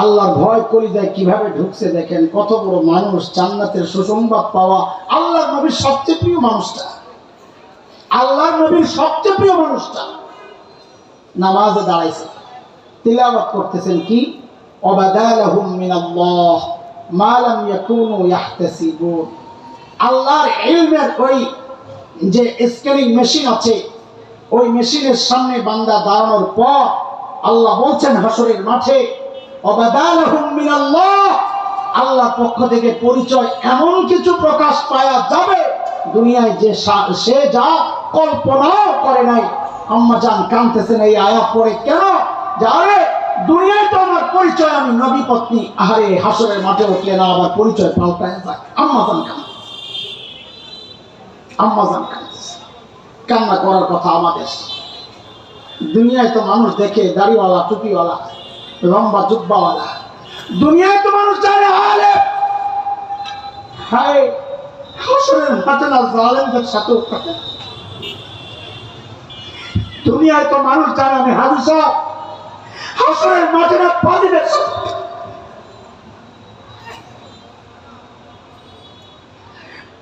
আল্লাহর ভয় করি যায় কিভাবে ঢুকছে দেখেন। কত বড় মানুষ, জান্নাতের সুসংবাদ পাওয়া। আল্লাহর নবীর সবচেয়ে প্রিয় মানুষটা, আল্লাহর নবীর সবচেয়ে প্রিয় মানুষটা নামাজে দাঁড়াইছে, তিলাওয়াত করতেছেন কি ওয়াবাদালাহুম মিনাল্লাহ মা লাম ইয়াকুনু ইয়াহতাসিবুন। আল্লাহর ইলমের ওই যে স্ক্যানিং মেশিন আছে, ওই মেশিনের সামনে বান্দা দাঁড়ানোর পর আল্লাহ বলছেন হাসরের মাঠে ওয়াবাদালাহুম মিনাল্লাহ, আল্লাহর পক্ষ থেকে পরিচয় এমন কিছু প্রকাশ পাওয়া যাবে দুনিয়ায় যে সে যা কল্পনাও করে নাই। আম্মা জান কাঁদতেছেন এই আয়াত পড়ে। কেন? যারে দুনিয়ায় তো আমার পরিচয় আমি নবী পত্নী, আহারে হাসরের মাঠে উঠলে না আবার পরিচয় পাল্টায় যায়। আম্মা জান কাঁদতেছে, আম্মা জান কাঁদতেছে। কান্না করার কথা আমাদের। দুনিয়ায় তো মানুষ দেখে দাড়িওয়ালা, টুপিওয়ালা, লম্বা জুব্বাওয়ালা। দুনিয়ায় তো মানুষ জানে আলে, হায় হাসরের মাঠে না জালেমদের সাথে। দুনিয়ায় তো মানুষ জানে আমি হাজি সাহেব, হাসরের মাঠে না পাজিদের সাথে।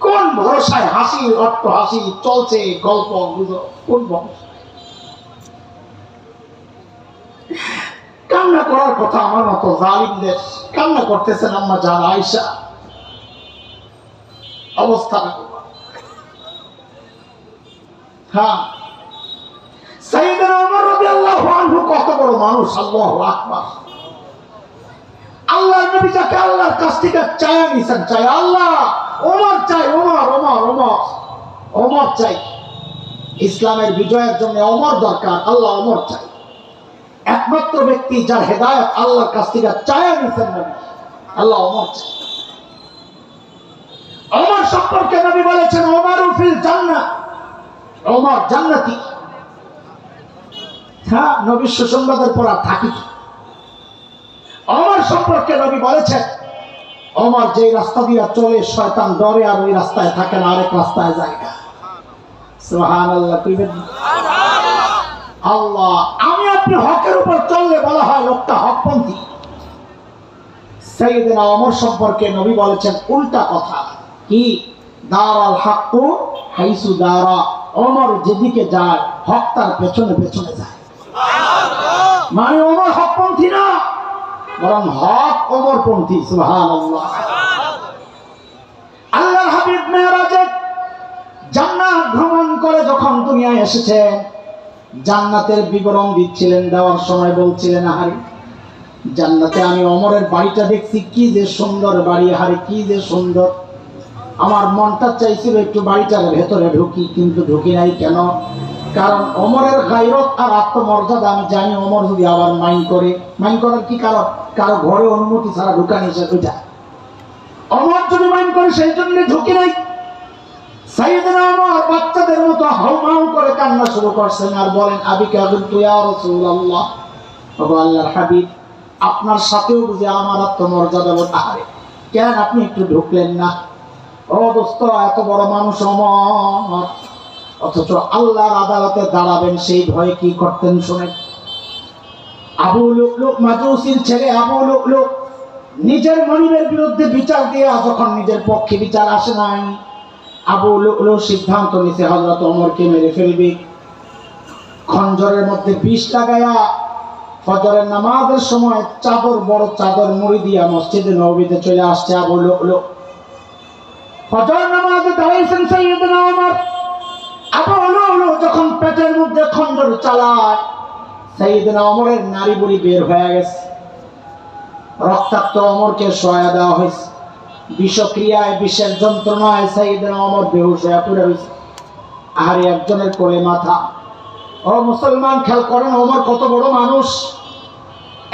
কোন ভরসায় হাসি অট্ট হাসি চলছে, গল্প গুজব, কোন ভরসায়? কান্না করার কথা আমার মতো জালিমদের। কান্না করতেছেন আম্মা জান আয়েশা। অবস্থা হ্যাঁ, সাইয়েদনা ওমর রাদিয়াল্লাহু আনহু কত বড় মানুষ, আল্লাহু আকবার। আল্লাহর নবী যাকে আল্লাহর কাছ থেকে চায়া নিছেন, চাই আল্লাহ ওমর চাই, ওমর ওমর ওমর ওমর চাই। ইসলামের বিজয়ের জন্য ওমর দরকার, আল্লাহ ওমর চাই। একমাত্র ব্যক্তি যার হেদায়েত আল্লাহর কাছ থেকে চায়া নিছেন নবী, আল্লাহ ওমর চাই। ওমর সম্পর্কে নবী বলেছেন ওমরু ফিল জান্নাহ, ওমর জান্নাতি। হ্যাঁ, নবীর সুসংবাদের পর আর থাকি। ওমর সম্পর্কে নবী বলেছেন ওমর যে রাস্তা দিয়ে চলে শয়তান ডরে আর ওই রাস্তায় থাকে না, আরেক রাস্তায় যায় না। সুবহানাল্লাহ। আল্লাহ, আমি আপনি হকের উপর চললে বলা হয় লোকটা হকপন্থী। সাইয়েদনা ওমর সম্পর্কে নবী বলেছেন উল্টা কথা, কি দারাল হাক্কু হাইসু দারা, ওমর যেদিকে যায় হক তার পেছনে পেছনে যায়। মানে ওমর হকপন্থী না, বরং হক ওমরপন্থী। সুবহানাল্লাহ। আল্লাহর হাবিব মেরাজে জান্নাত ভ্রমণ করে যখন দুনিয়ায় এসেছেন, জান্নাতের বিবরণ দিচ্ছিলেন, দেওয়ার সময় বলছিলেন আহারে জান্নাতে আমি ওমরের বাড়িটা দেখছি, কি যে সুন্দর বাড়ি, আহারে কি যে সুন্দর। আমার মনটা চাইছিল একটু বাড়িটার ভেতরে ঢুকি, কিন্তু ঢুকি নাই। কেন? কারণ ওমরের গায়রত আর আত্মমর্যাদা আমি জানি। ওমর যদি আবার মাইন্ড করে, মাইন্ড করার কি কারণ? কারো ঘরে অনুমতি ছাড়া ঢুকা নিষেধ হয়ে যায়। ওমর যদি মাইন্ড করে, সেই জন্য ঢুকি নাই। সাইয়েদনা ওমর বাচ্চাদের মতো হাউমাউ করে কান্না শুরু করছেন আর বলেন আবিকা কুনতু ইয়া রাসূলুল্লাহ, ওগো আল্লাহর হাবিব আপনার সাথেও বুঝি আমার আত্মমর্যাদা বোধ। আরে কেন আপনি একটু ঢুকলেন না? ও দোস্ত, এত বড় মানুষ ওমর, অথচ আল্লাহর আদালতে দাঁড়াবেন সেই ভয়ে কি করতেন শুনেন। আবু লুকলুক মাজুসির ছেলে আবু লুকলুক নিজের মনিবের বিরুদ্ধে বিচার দিয়ে যখন নিজের পক্ষে বিচার আসে নাই, আবু লুকলুক সিদ্ধান্ত নিছে হযরত ওমরকে মেরে ফেলবে। খঞ্জরের মধ্যে বিষ লাগায়া ফজরের নামাজের সময় চাদর, বড় চাদর মুড়ি দিয়া মসজিদে নববীতে চলে আসছে আবু লুকলুক। ফজর নামাজে দাঁড়াইছেন সাইয়েদনা ওমর। আবু লুকলুক যখন পেটের মধ্যে খঞ্জর চালায়, সাইয়েদনা ওমরের নাড়ি বুড়ি বের হয়ে গেছে। রক্তাক্ত ওমরকে শোয়া দেওয়া হয়েছে। বিষক্রিয়ায়, বিষের যন্ত্রণায় সাইয়েদনা ওমর বেহুশ হয়ে পড়ে রয়েছে। আর একজনের কোলে মাথা। ও মুসলমান, খেয়াল করেন ওমর কত বড় মানুষ।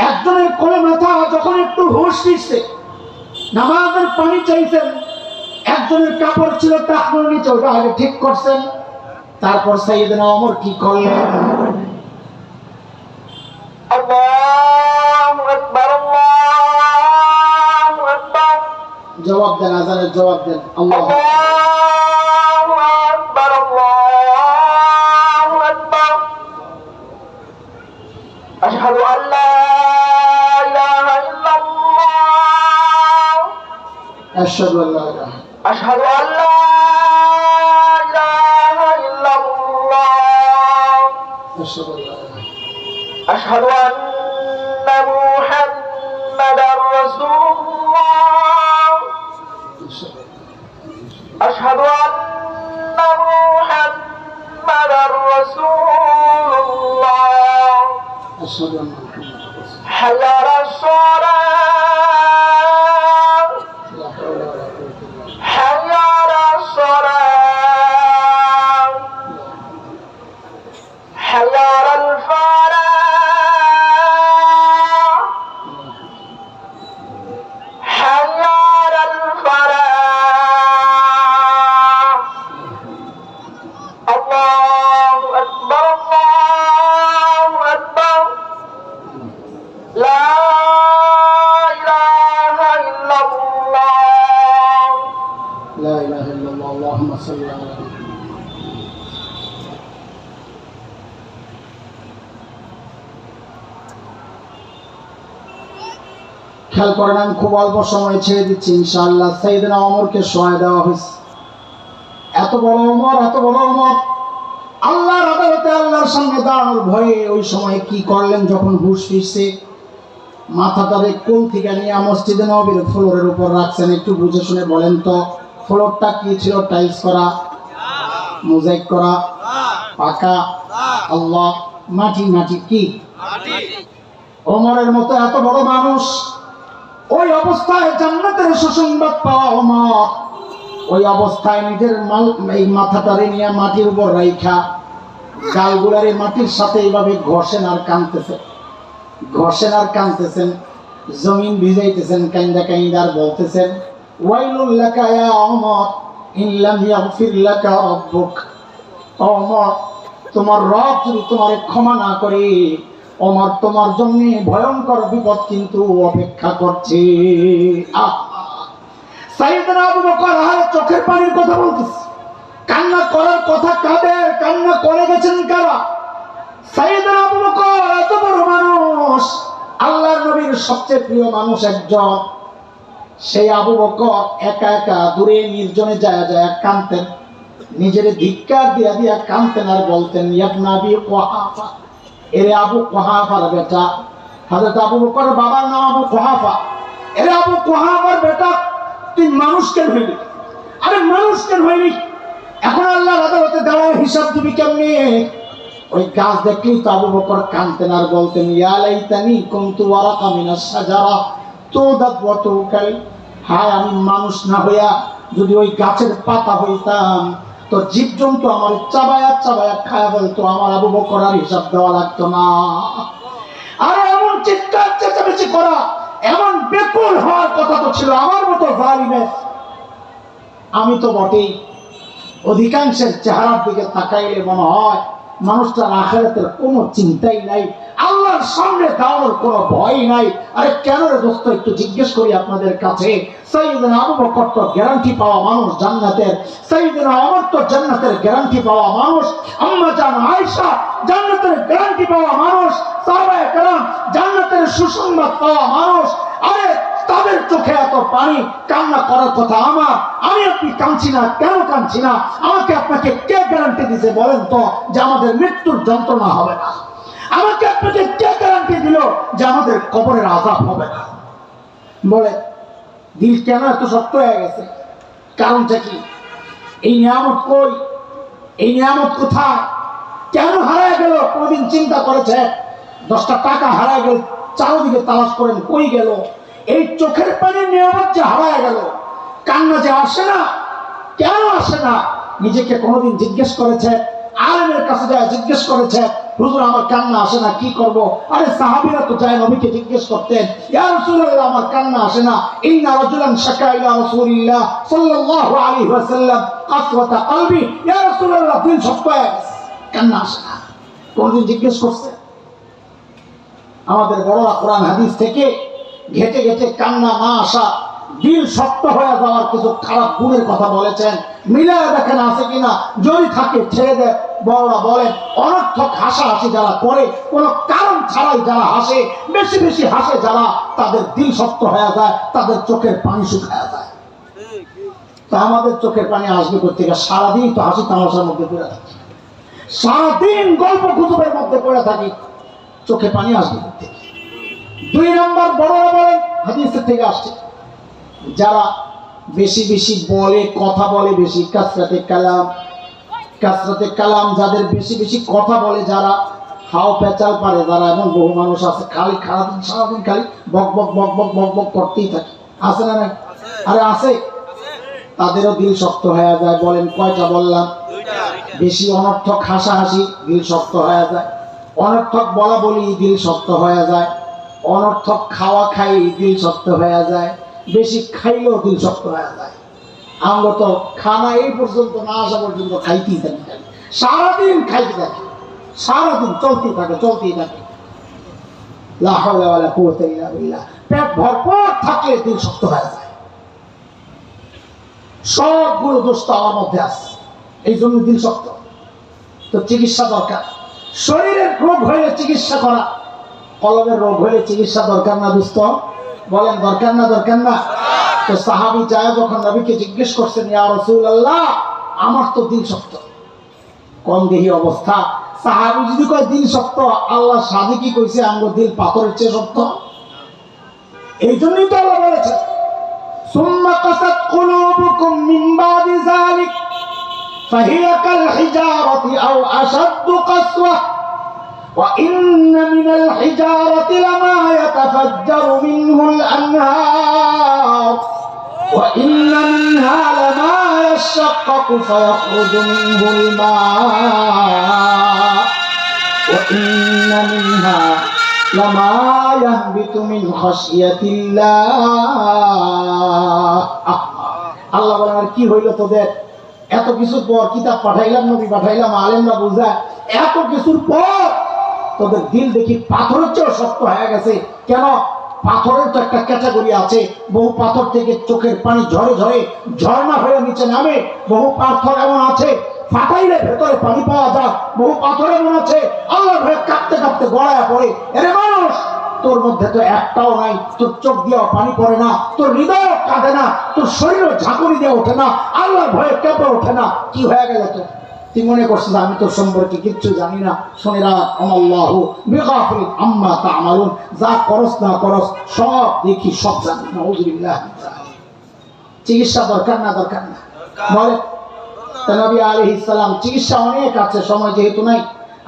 একজনের কোলে মাথা, যখন একটু হুঁশ ফিরছে, নামাজের পানি চাইছেন। একজনের কাপড় ছিল টাকনোর নিচে, ওটা আগে ঠিক করছেন। তারপর সাইয়েদনা ওমর কি করলেন? আল্লাহু আকবার, আল্লাহু আকবার। জবাব দেন, আজানের জবাব দেন। আল্লাহ আল্লাহু আকবার, আল্লাহু আকবার। আশহাদু আন লা ইলাহা ইল্লাল্লাহ, আশহাদু আল্লা ইলাহা আশহাদু আন লা ইলাহা ইল্লাল্লাহ, আশহাদু আল্লা ইলাহা আশহাদু আন্না মুহাম্মাদার রাসূলুল্লাহ, আশহাদু আন্না মুহাম্মাদার রাসূলুল্লাহ। আশহাদু আন্না মুহাম্মাদার রাসূলুল্লাহ। হাইয়া আলাস সালাহ, লা হাওলা ওয়ালা কুওয়াতা ইল্লা বিল্লাহ। হাইয়া আলাস সালাহ, হাইয়া আলাল ফালাহ, হাইয়া আলাল ফালাহ। আল্লাহু আকবার, আল্লাহু আকবার। লা ইলাহা ইল্লাল্লাহ। লা ইলাহা ইল্লাল্লাহ। আল্লাহুম্মা সাল্লি আলা মুহাম্মাদ। খেয়াল করেন, আমি খুব অল্প সময় ছেড়ে দিচ্ছি ইনশাআল্লাহ। সাইয়েদনা ওমরকে সহায় দেওয়া হয়েছে। এত বড় ওমর, এত বড় ওমর আল্লাহর আদালতে আল্লাহর সামনে দাঁড়ানোর ভয়ে ওই সময় কি করলেন? যখন হুঁশ ফিরছে, মাথাটারে কোল থেকে নিয়ে মসজিদে নববীর ফ্লোরের উপর রাখছেন। একটু বুঝে শুনে বলেন তো, ফ্লোরটা কি ছিল? টাইলস করা, মোজাইক করা, পাকা? আল্লাহ, মাটি। মাটি কি? ওমরের মতো এত বড় মানুষ, ওই অবস্থায় জান্নাতের সুসংবাদ পাওয়া ওমর, ওই অবস্থায় নিজের এই মাথাটারে নিয়ে মাটির উপর রাইখা গালগুলারে মাটির সাথে এইভাবে ঘষেন আর কাঁদতেছেন, ঘষেন আর কাঁদতেছেন, জমিন ভিজাইতেছেন কাইন্দা কাইন্দা, আর বলতেছেন, ওয়াইলুল লাকা ইয়া ওমর ইন লাম ইয়াগফির লাকা রাব্বুক। ওমর, তোমার রব যদি তোমারে ক্ষমা না করে, ওমর তোমার জন্য ভয়ঙ্কর বিপদ কিন্তু অপেক্ষা করছে। সাইয়েদনা আবু বকর চোখের পানির কথা বলতেছে, কান্না করার কথা কাদের? কান্না করে গেছেন কারা? সাইয়েদনা আবু বকর এত বড় মানুষ, আল্লাহর নবীর সবচেয়ে প্রিয় মানুষ একজন। সেই আবু বকর একা একা দূরে নির্জনে যায় যায় কাঁদতেন, নিজের ধিক্কার দিয়া দিয়া কাঁদতেন আর বলতেন, ইবনে আবি কুহাফা, এরে আবু কুহাফার বেটা। হযরত আবু বকর বাবার নাম আবু কুহাফা। এরে আবু কুহাফার বেটা, তুই মানুষ কেন হইলি? আরে মানুষ কেন হইলি? এখন আল্লাহর আদালতে দাঁড়ায় হিসাব দিবি কেমনে? ওই গাছ দেখলেই তো আবু বকর কাঁদতেন আর বলতেন, ইয়া লাইতানি কুনতু ওয়ারাকা মিনাশ শাজারা তুদাত ওয়া তুকাল। হায়, আমি মানুষ না হইয়া যদি ওই গাছের পাতা হইতাম তো জীবজন্তু আমার চাবায়া চাবায়া খায়া বলতো, আমার আবু বকর আর হিসাব দেওয়া লাগতো না। আর এমন চিৎকার চেঁচামেচি করা, এমন বেকুল হওয়ার কথা তো ছিল আমার মতো জালিমের। আমি তো বটেই। অধিকাংশের চেহারার দিকে তাকাইলে মনে হয় মানুষটার আখিরাতের কোনো চিন্তাই নাই, আল্লাহর সামনে দাঁড়ানোর কোনো ভয় নাই। আরে কেন রে দোস্ত, একটু জিজ্ঞেস করি আপনাদের কাছে। সাইয়েদনা আবু বকর তো গ্যারান্টি পাওয়া মানুষ জান্নাতের, সাইয়েদনা ওমর তো জান্নাতের গ্যারান্টি পাওয়া মানুষ, আম্মা জান আয়েশা জান্নাতের গ্যারান্টি পাওয়া মানুষ, সাহাবায়ে কেরাম জান্নাতের সুসংবাদ পাওয়া মানুষ। আরে তাদের চোখে এত পানি, কান্না করার কথা আমার। আমি আপনি কাঁদছি না, কেন কাঁদছি না? আমাকে আপনাকে কে গ্যারান্টি দিছে বলেন তো যে আমাদের মৃত্যুর যন্ত্রণা হবে না? আমাকে আপনাকে কে গ্যারান্টি দিল যে আমাদের কবরের আযাব হবে না? বলে দিল কেন এত শক্ত হয়ে গেছে? কারণটা কি? এই নিয়ামত কই? এই নিয়ামত কোথায়? কেন হারায় গেল? কোনদিন চিন্তা করেছে? 10টা টাকা হারায় গেল, চারদিকে তালাশ করেন, কই গেল? এই চোখের পানির নিয়ামত যে হারায় গেল, কান্না যে আসে না, কেন আসে না? নিজেকে কোনোদিন জিজ্ঞেস করেছে আলেমের কাছে যায় জিজ্ঞেস করেছে, হুজুর আমার কান্না আসে না, কি করব? আরে সাহাবীরা তো যায় নবীকে জিজ্ঞেস করতেন, ইয়া রাসূলুল্লাহ আমার কান্না আসে না, ইন্না রাজুলান শাকা ইলা রাসূলিল্লাহ সাল্লাল্লাহু আলাইহি ওয়াসাল্লাম কাসওয়াতা কলবি, ইয়া রাসূলুল্লাহ দিল শক্ত হয়ে গেছে, কান্না আসে না। কোনদিন জিজ্ঞেস করছে? আমাদের বড়রা কোরআন হাদিস থেকে ঘেটে ঘেটে কান্না না আসা, দিল শক্ত হয়ে যাওয়ার কিছু খারাপ গুণের কথা বলেছেন, মিলায় দেখেন আছে কিনা, যদি থাকে ছেড়ে দেয়। বড়রা বলেন অনর্থক হাসাহাসি যারা করে, কোনো কারণ ছাড়াই যারা হাসে, বেশি বেশি হাসে যারা, তাদের দিল শক্ত হয়ে যায়, তাদের চোখের পানি শুকায় যায়। তা আমাদের চোখের পানি আসবে কোথা থেকে? সারাদিন তো হাসি তামাশার মধ্যে পড়ে থাকি, সারাদিন গল্প গুজবের মধ্যে পড়ে থাকি, চোখে পানি আসবে কোথা থেকে? 2 নম্বর বড়রা বলেন, হাদিসের থেকে আসছে, যারা বেশি বেশি বলে, কথা বলে বেশি, কাসরাতে কালাম, যাদের বেশি বেশি কথা বলে, যারা হাও পেঁচাল পারে যারা, এবং বহু মানুষ আছে খালি সারাদিন খালি বক বক বক বক বক বক করতেই থাকে, আছে না নাই? আরে আছে, তাদেরও দিল শক্ত হয়ে যায়। বলেন কয়টা বললাম? বেশি অনর্থক হাসাহাসি, দিল শক্ত হয়ে যায়। অনর্থক বলা বলি, দিল শক্ত হয়ে যায়। অনর্থক খাওয়া খাই, দিল শক্ত হয়ে যায়। বেশি খাইলেও দিল শক্ত হয়ে যায়। আমরা তো খানা এই পর্যন্ত না আসা পর্যন্ত খাইতেই থাকি, সারাদিন খাইতে থাকি, সারাদিন চলতেই থাকে। লা হাওলা ওয়ালা কুওয়াতা ইল্লা বিল্লাহ। পেট ভরপুর থাকলে দিল শক্ত হয়ে যায়। সবগুলো দোষ তো আমার মধ্যে আছে, এই জন্য দিল শক্ত। তো চিকিৎসা দরকার। শরীরের রোগ হইলে চিকিৎসা করা, কলমের রোগ হইলে চিকিৎসা দরকার না দোস্ত? বলেন দরকার না? তো সাহাবী যায় যখন নবীকে জিজ্ঞেস করছেন, ইয়া রাসূলুল্লাহ আমার তো দিল শক্ত, কোন দেহি অবস্থা? সাহাবী যদি কয় দিল শক্ত, আল্লাহ সাদি কি কইছে আমগো দিল পাথরের চেয়ে শক্ত? এই জন্যই তো আল্লাহ বলেছে, সুম্মা কাসাত কুলুবুকুম মিন বাদি যালিক ফাহিয়া কাল হিজারাতি আও আশাদ্দু কাসওয়া ওয়া ইন্না মিনাল হিজারাতি লামা ইয়াতাফাজ্জারু মিনহুল আনহার ওয়া ইন্না মিনহা লামা ইয়াশাক্কাকু ফায়াখরুজু মিনহুল মা ওয়া ইন্না মিনহা লামা ইয়াহবিতু মিন খাশিয়াতিল্লাহ। আল্লাহ বলেন, আর কি হইল তোদের? এত কিছুর পর কিতাব পাঠাইলাম, নবী পাঠাইলাম, আলেমরা বুঝায়, এত কিছুর পর তোদের দিল দেখি পাথরের চেয়ে শক্ত হয়ে গেছে। কেন? পাথরের তো একটা ক্যাটাগরি আছে, বহু পাথর থেকে চোখের পানি ঝরে ঝরে ঝর্ণা হয়ে নিচে নামে। বহু পাথর এমন আছে ফাটাইলে ভেতরে পানি পাওয়া যায়। বহু পাথর এমন আছে আল্লাহর ভয়ে কাঁপতে কাঁপতে গড়ায় পড়ে। এরে মানুষ, তোর মধ্যে তো একটাও নাই, তোর চোখ দিয়েও পানি পড়ে না, তোর হৃদয় কাঁদে না, তোর শরীরও ঝাঁকুনি দিয়ে ওঠে না, আল্লাহর ভয়ে কেঁপে ওঠে না। কি হয়ে গেল তো? তুই মনে করছিস আমি তোর সম্পর্কে কিচ্ছু জানি না? শুনে রাখ, আল্লাহু বিগাফিরিন আম্মা তা'মালুন, যা করস না করস সব দেখি, সব জানি। নাউযুবিল্লাহ। চিকিৎসা দরকার না? বলে নবী আলাইহিস সালাম, চিকিৎসা অনেক আছে, সময় যেহেতু নাই,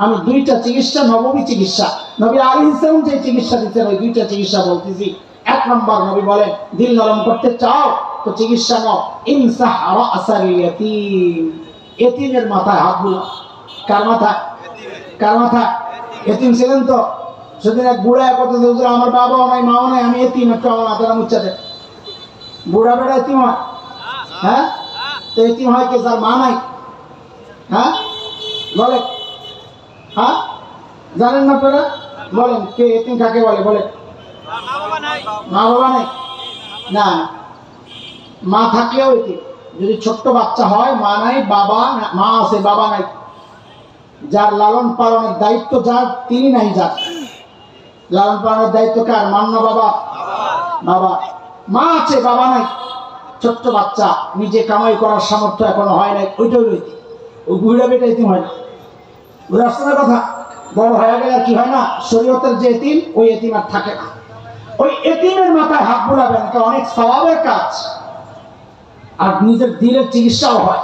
আমি 2টা চিকিৎসা, নববী চিকিৎসা, নবী আলাইহিস সালাম যে চিকিৎসা দিতেন ওই 2টা চিকিৎসা বলতেছি। 1 নম্বর, নবী বলেন দিল নরম করতে চাও তো চিকিৎসা নাও, ইমসাহ রাসাল ইয়াতীম, এতিমের মাথায় হাত বুলাও। কার মাথায়? এতিম ছিলেন তো? সেদিন এক বুড়া কথা, আমার বাবাও নাই মাও নাই, আমি এতিম, একটু আমার মাথাটা মুচ্ছা দেন। বুড়া বেড়া এতিম হয়? হ্যাঁ, তো এতিম হয় কে? যার মা নাই। হ্যাঁ বলে, হ্যাঁ জানেন না আপনারা? বলেন কে এতিম কাকে বলে? বলে মা বাবা নাই না, মা থাকলেও এতিম। যদি ছোট্ট বাচ্চা হয়, মা নাই, বাবা, মা আছে বাবা নাই, যার লালন পালনের দায়িত্ব যার, তিনি নাই যার। লালন পালনের দায়িত্ব কার? মান না বাবা? মা আছে বাবা নাই। ছোট্ট বাচ্চা, নিজে কামাই করার সামর্থ্য এখনো হয় নাই, ওইটাই রয়েছে। ওই বুড়া বেটা এতিম হয় না। বুঝে আসছে না কথা? বড় হয়ে গেলে আর কি হয় না, শরীয়তের যে এতিম, ওই এতিম আর থাকে না। ওই এতিমের মাথায় হাত বুলাবেন, এটা অনেক সওয়াবের কাজ, আর নিজের দিলের চিকিৎসাও হয়।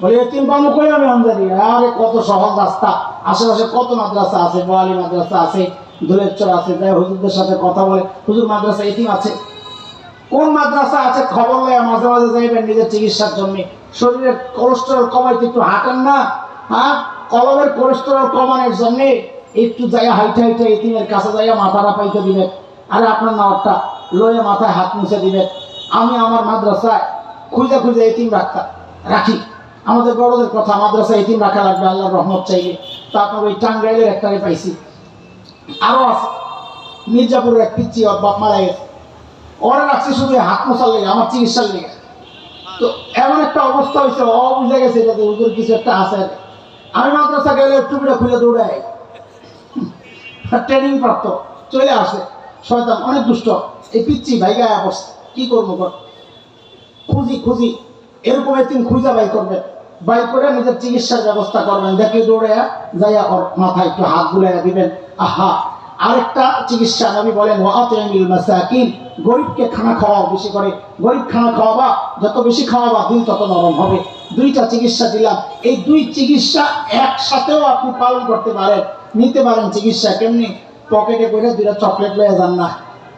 বলে এতিম পাবো কই আমি আন্দারি? আরে কত সহজ রাস্তা, আশেপাশে কত মাদ্রাসা আছে, বোয়ালি মাদ্রাসা আছে, দোলেশ্বর আছে, যাই হুজুরদের সাথে কথা বলে, হুজুর মাদ্রাসা এতিম আছে? কোন মাদ্রাসা আছে খবর লয়া মাঝে মাঝে যাইবেন নিজের চিকিৎসার জন্য। শরীরের কোলেস্টেরল কমাইতে একটু হাঁটেন না, হ্যাঁ কলমের কোলেস্টেরল কমানোর জন্য একটু যাইয়া হাইটে হাইটে এতিমের কাছে যাইয়া মাথাটা পাইতে দিবে, আরে আপনার নাওয়ারটা লয়ে মাথায় হাত মুছে দিবে। আমি আমার মাদ্রাসায় খুঁজে খুঁজে এতিম রাখি। আমাদের বড়দের কথা, মাদ্রাসায় এতিম রাখা লাগবে আল্লাহর রহমত চাইলে। তারপর ওই টাঙ্গাইলের একটারে পাইছি, আরো আছে মির্জাপুরের এক পিচ্ছি, ওর বাপ মারা গেছে, ওরা রাখছি শুধু হাত মোছার লেগে, আমার চিকিৎসার লেগে। তো এমন একটা অবস্থা হয়েছে, ও বুঝে গেছে এটাতে ওদের কিছু একটা আছে। আমি মাদ্রাসা গেলে টুপিটা খুলে দৌড়াই, ট্রেনিং প্রাপ্ত চলে আসে শয়তান, অনেক দুষ্ট। এই পিচ্ছি ভাই গায়ে বসছে, কি করবো কর, খুঁজি এরকম একদিন খুঁজা বাই করবেন, বাই করে নিজের চিকিৎসার ব্যবস্থা করবেন। দেখে দৌড়ে যাইয়া ওর মাথায় একটু হাত বুলাইয়া দিবেন। আহা, আরেকটা চিকিৎসা নবী বলেন ওয়াতিমিল মাসাকিন, গরিবকে খানা খাওয়াও বেশি করে। গরিব খানা খাওয়াবা, যত বেশি খাওয়াবা দিল তত নরম হবে। দুইটা চিকিৎসা দিলাম, এই দুই চিকিৎসা একসাথেও আপনি পালন করতে পারেন, নিতে পারেন। চিকিৎসা কেমনি? পকেটে করে দুইটা চকলেট লয়ে যান না,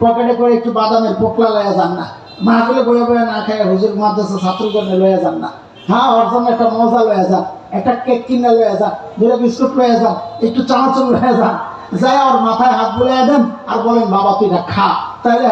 পকেটে করে একটু বাদামের পোকলা লয়ে যান না, মাহফিলে বয়ে বয়ে না খায় হুজুর মাদ্রাসা ছাত্রের জন্য লয়ে যান না। হ্যাঁ, ওর জন্য একটা মজা লয়ে যান, একটা কেক কিনে লয়ে যান, দুটো বিস্কুট লয়ে যান, একটু চানাচুর লয়ে যান, যাই ওর মাথায় হাত বুলিয়ে দেন আর বলেন বাবা তুই এটা খা। তাহলে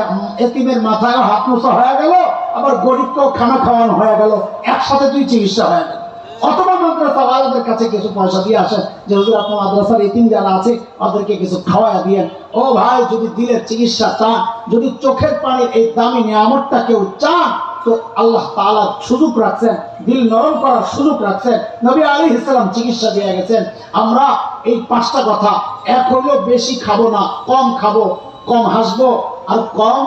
এতিমের মাথায়ও হাত মোছা হয়ে গেল, আবার গরিবকেও খানা খাওয়ানো হয়ে গেল, একসাথে দুই চিকিৎসা হয়ে গেল। অথবা মাদ্রাসাওয়ালাদের কাছে কিছু পয়সা দিয়ে আসেন যে হুজুর আপনার মাদ্রাসার এতিম যারা আছে ওদেরকে কিছু খাওয়াইয়া দিয়েন। ও ভাই, যদি দিলের চিকিৎসা চান, যদি চোখের পানির এই দামি নিয়ামতটা কেউ চান, তো আল্লাহ তাআলা সুযোগ রাখছেন, দিল নরম করার সুযোগ রাখছেন। নবী আলাইহিস সালাম চিকিৎসা দিয়ে গেছেন। আমরা এই পাঁচটা কথা, এক হলো বেশি খাবো না, কম খাবো, কম হাসবো আর কম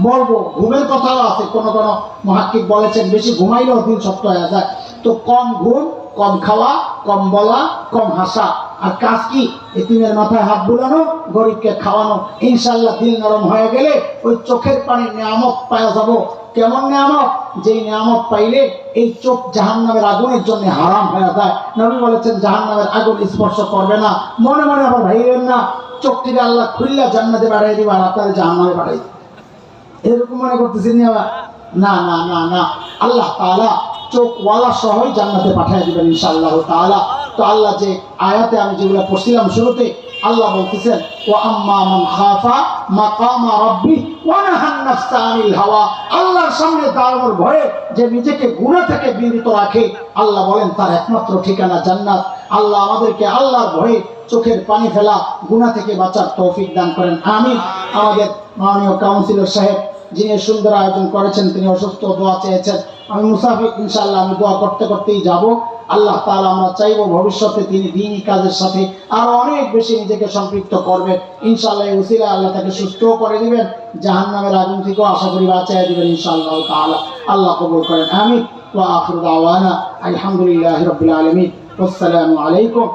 বলবো। ঘুমের কথাও আছে, কোন কোন মুহাক্কিক বলেছেন বেশি ঘুমাইলেও দিন শক্ত হয়ে যায়। তো কম ঘুম, কম খাওয়া, কম বলা, কম হাসা। আর কাজ কি? এতিমের মাথায় হাত বুলানো, গরিবকে খাওয়ানো। ইনশাআল্লাহ দিল নরম হয়ে গেলে ওই চোখের পানির নিয়ামত পাওয়া যাবো। কেমন নিয়ামত? যেই নিয়ামত পাইলে এই চোখ জাহান্নামের আগুনের জন্য হারাম হয়ে যায়। নবী বলেছেন জাহান্নামের আগুন স্পর্শ করবে না। মনে মনে আবার ভাইবেন না চোখটিকে আল্লাহ খুললা জান্নাতে বাড়াই দিবা আর আপনার জাহান্নামে বাড়াই দিবে, এরকম মনে করতেছেন আবার? না না না না, আল্লাহ তাআলা চোখওয়ালা সহই জান্নাতে পাঠিয়ে দিবেন ইনশাআল্লাহ তাআলা। তো আল্লাহ যে আয়াতে আমি যেগুলো পড়ছিলাম শুরুতে, আল্লাহ বলতেছেন ওয়া আম্মা মান খাফা মাকামা রাব্বি ওয়া নাহান নাফসা আনিল হাওয়া। আল্লাহর সামনে দাঁড়ানোর ভয়ে যে নিজেকে গুনাহ থেকে বিরত রাখে, আল্লাহ বলেন তার একমাত্র ঠিকানা জান্নাত। আল্লাহ আমাদেরকে আল্লাহর ভয়ে চোখের পানি ফেলা, গুনাহ থেকে বাঁচার তৌফিক দান করেন, আমিন। আমাদের মাননীয় কাউন্সিলর সাহেব যিনি সুন্দর আয়োজন করেছেন, তিনি অসুস্থ, দোয়া চেয়েছেন। আমি মুসাফির, ইনশাআল্লাহ আমি দোয়া করতে করতেই যাব। আল্লাহ তাআলা আমরা চাইবো ভবিষ্যতে তিনি দ্বীনি কাজের সাথে আরো অনেক বেশি নিজেকে সম্পৃক্ত করবেন ইনশাআল্লাহ। এই উসিলায় আল্লাহ তাকে সুস্থও করে দিবেন, জাহান্নামের আগুন থেকেও আশা করি বাঁচিয়ে দিবেন ইনশাআল্লাহ তাআলা। আল্লাহ কবুল করেন, আমিন। ওয়া আখিরু দাওয়ানা আলহামদুলিল্লাহি রাব্বিল আলামিন। আসসালামু আলাইকুম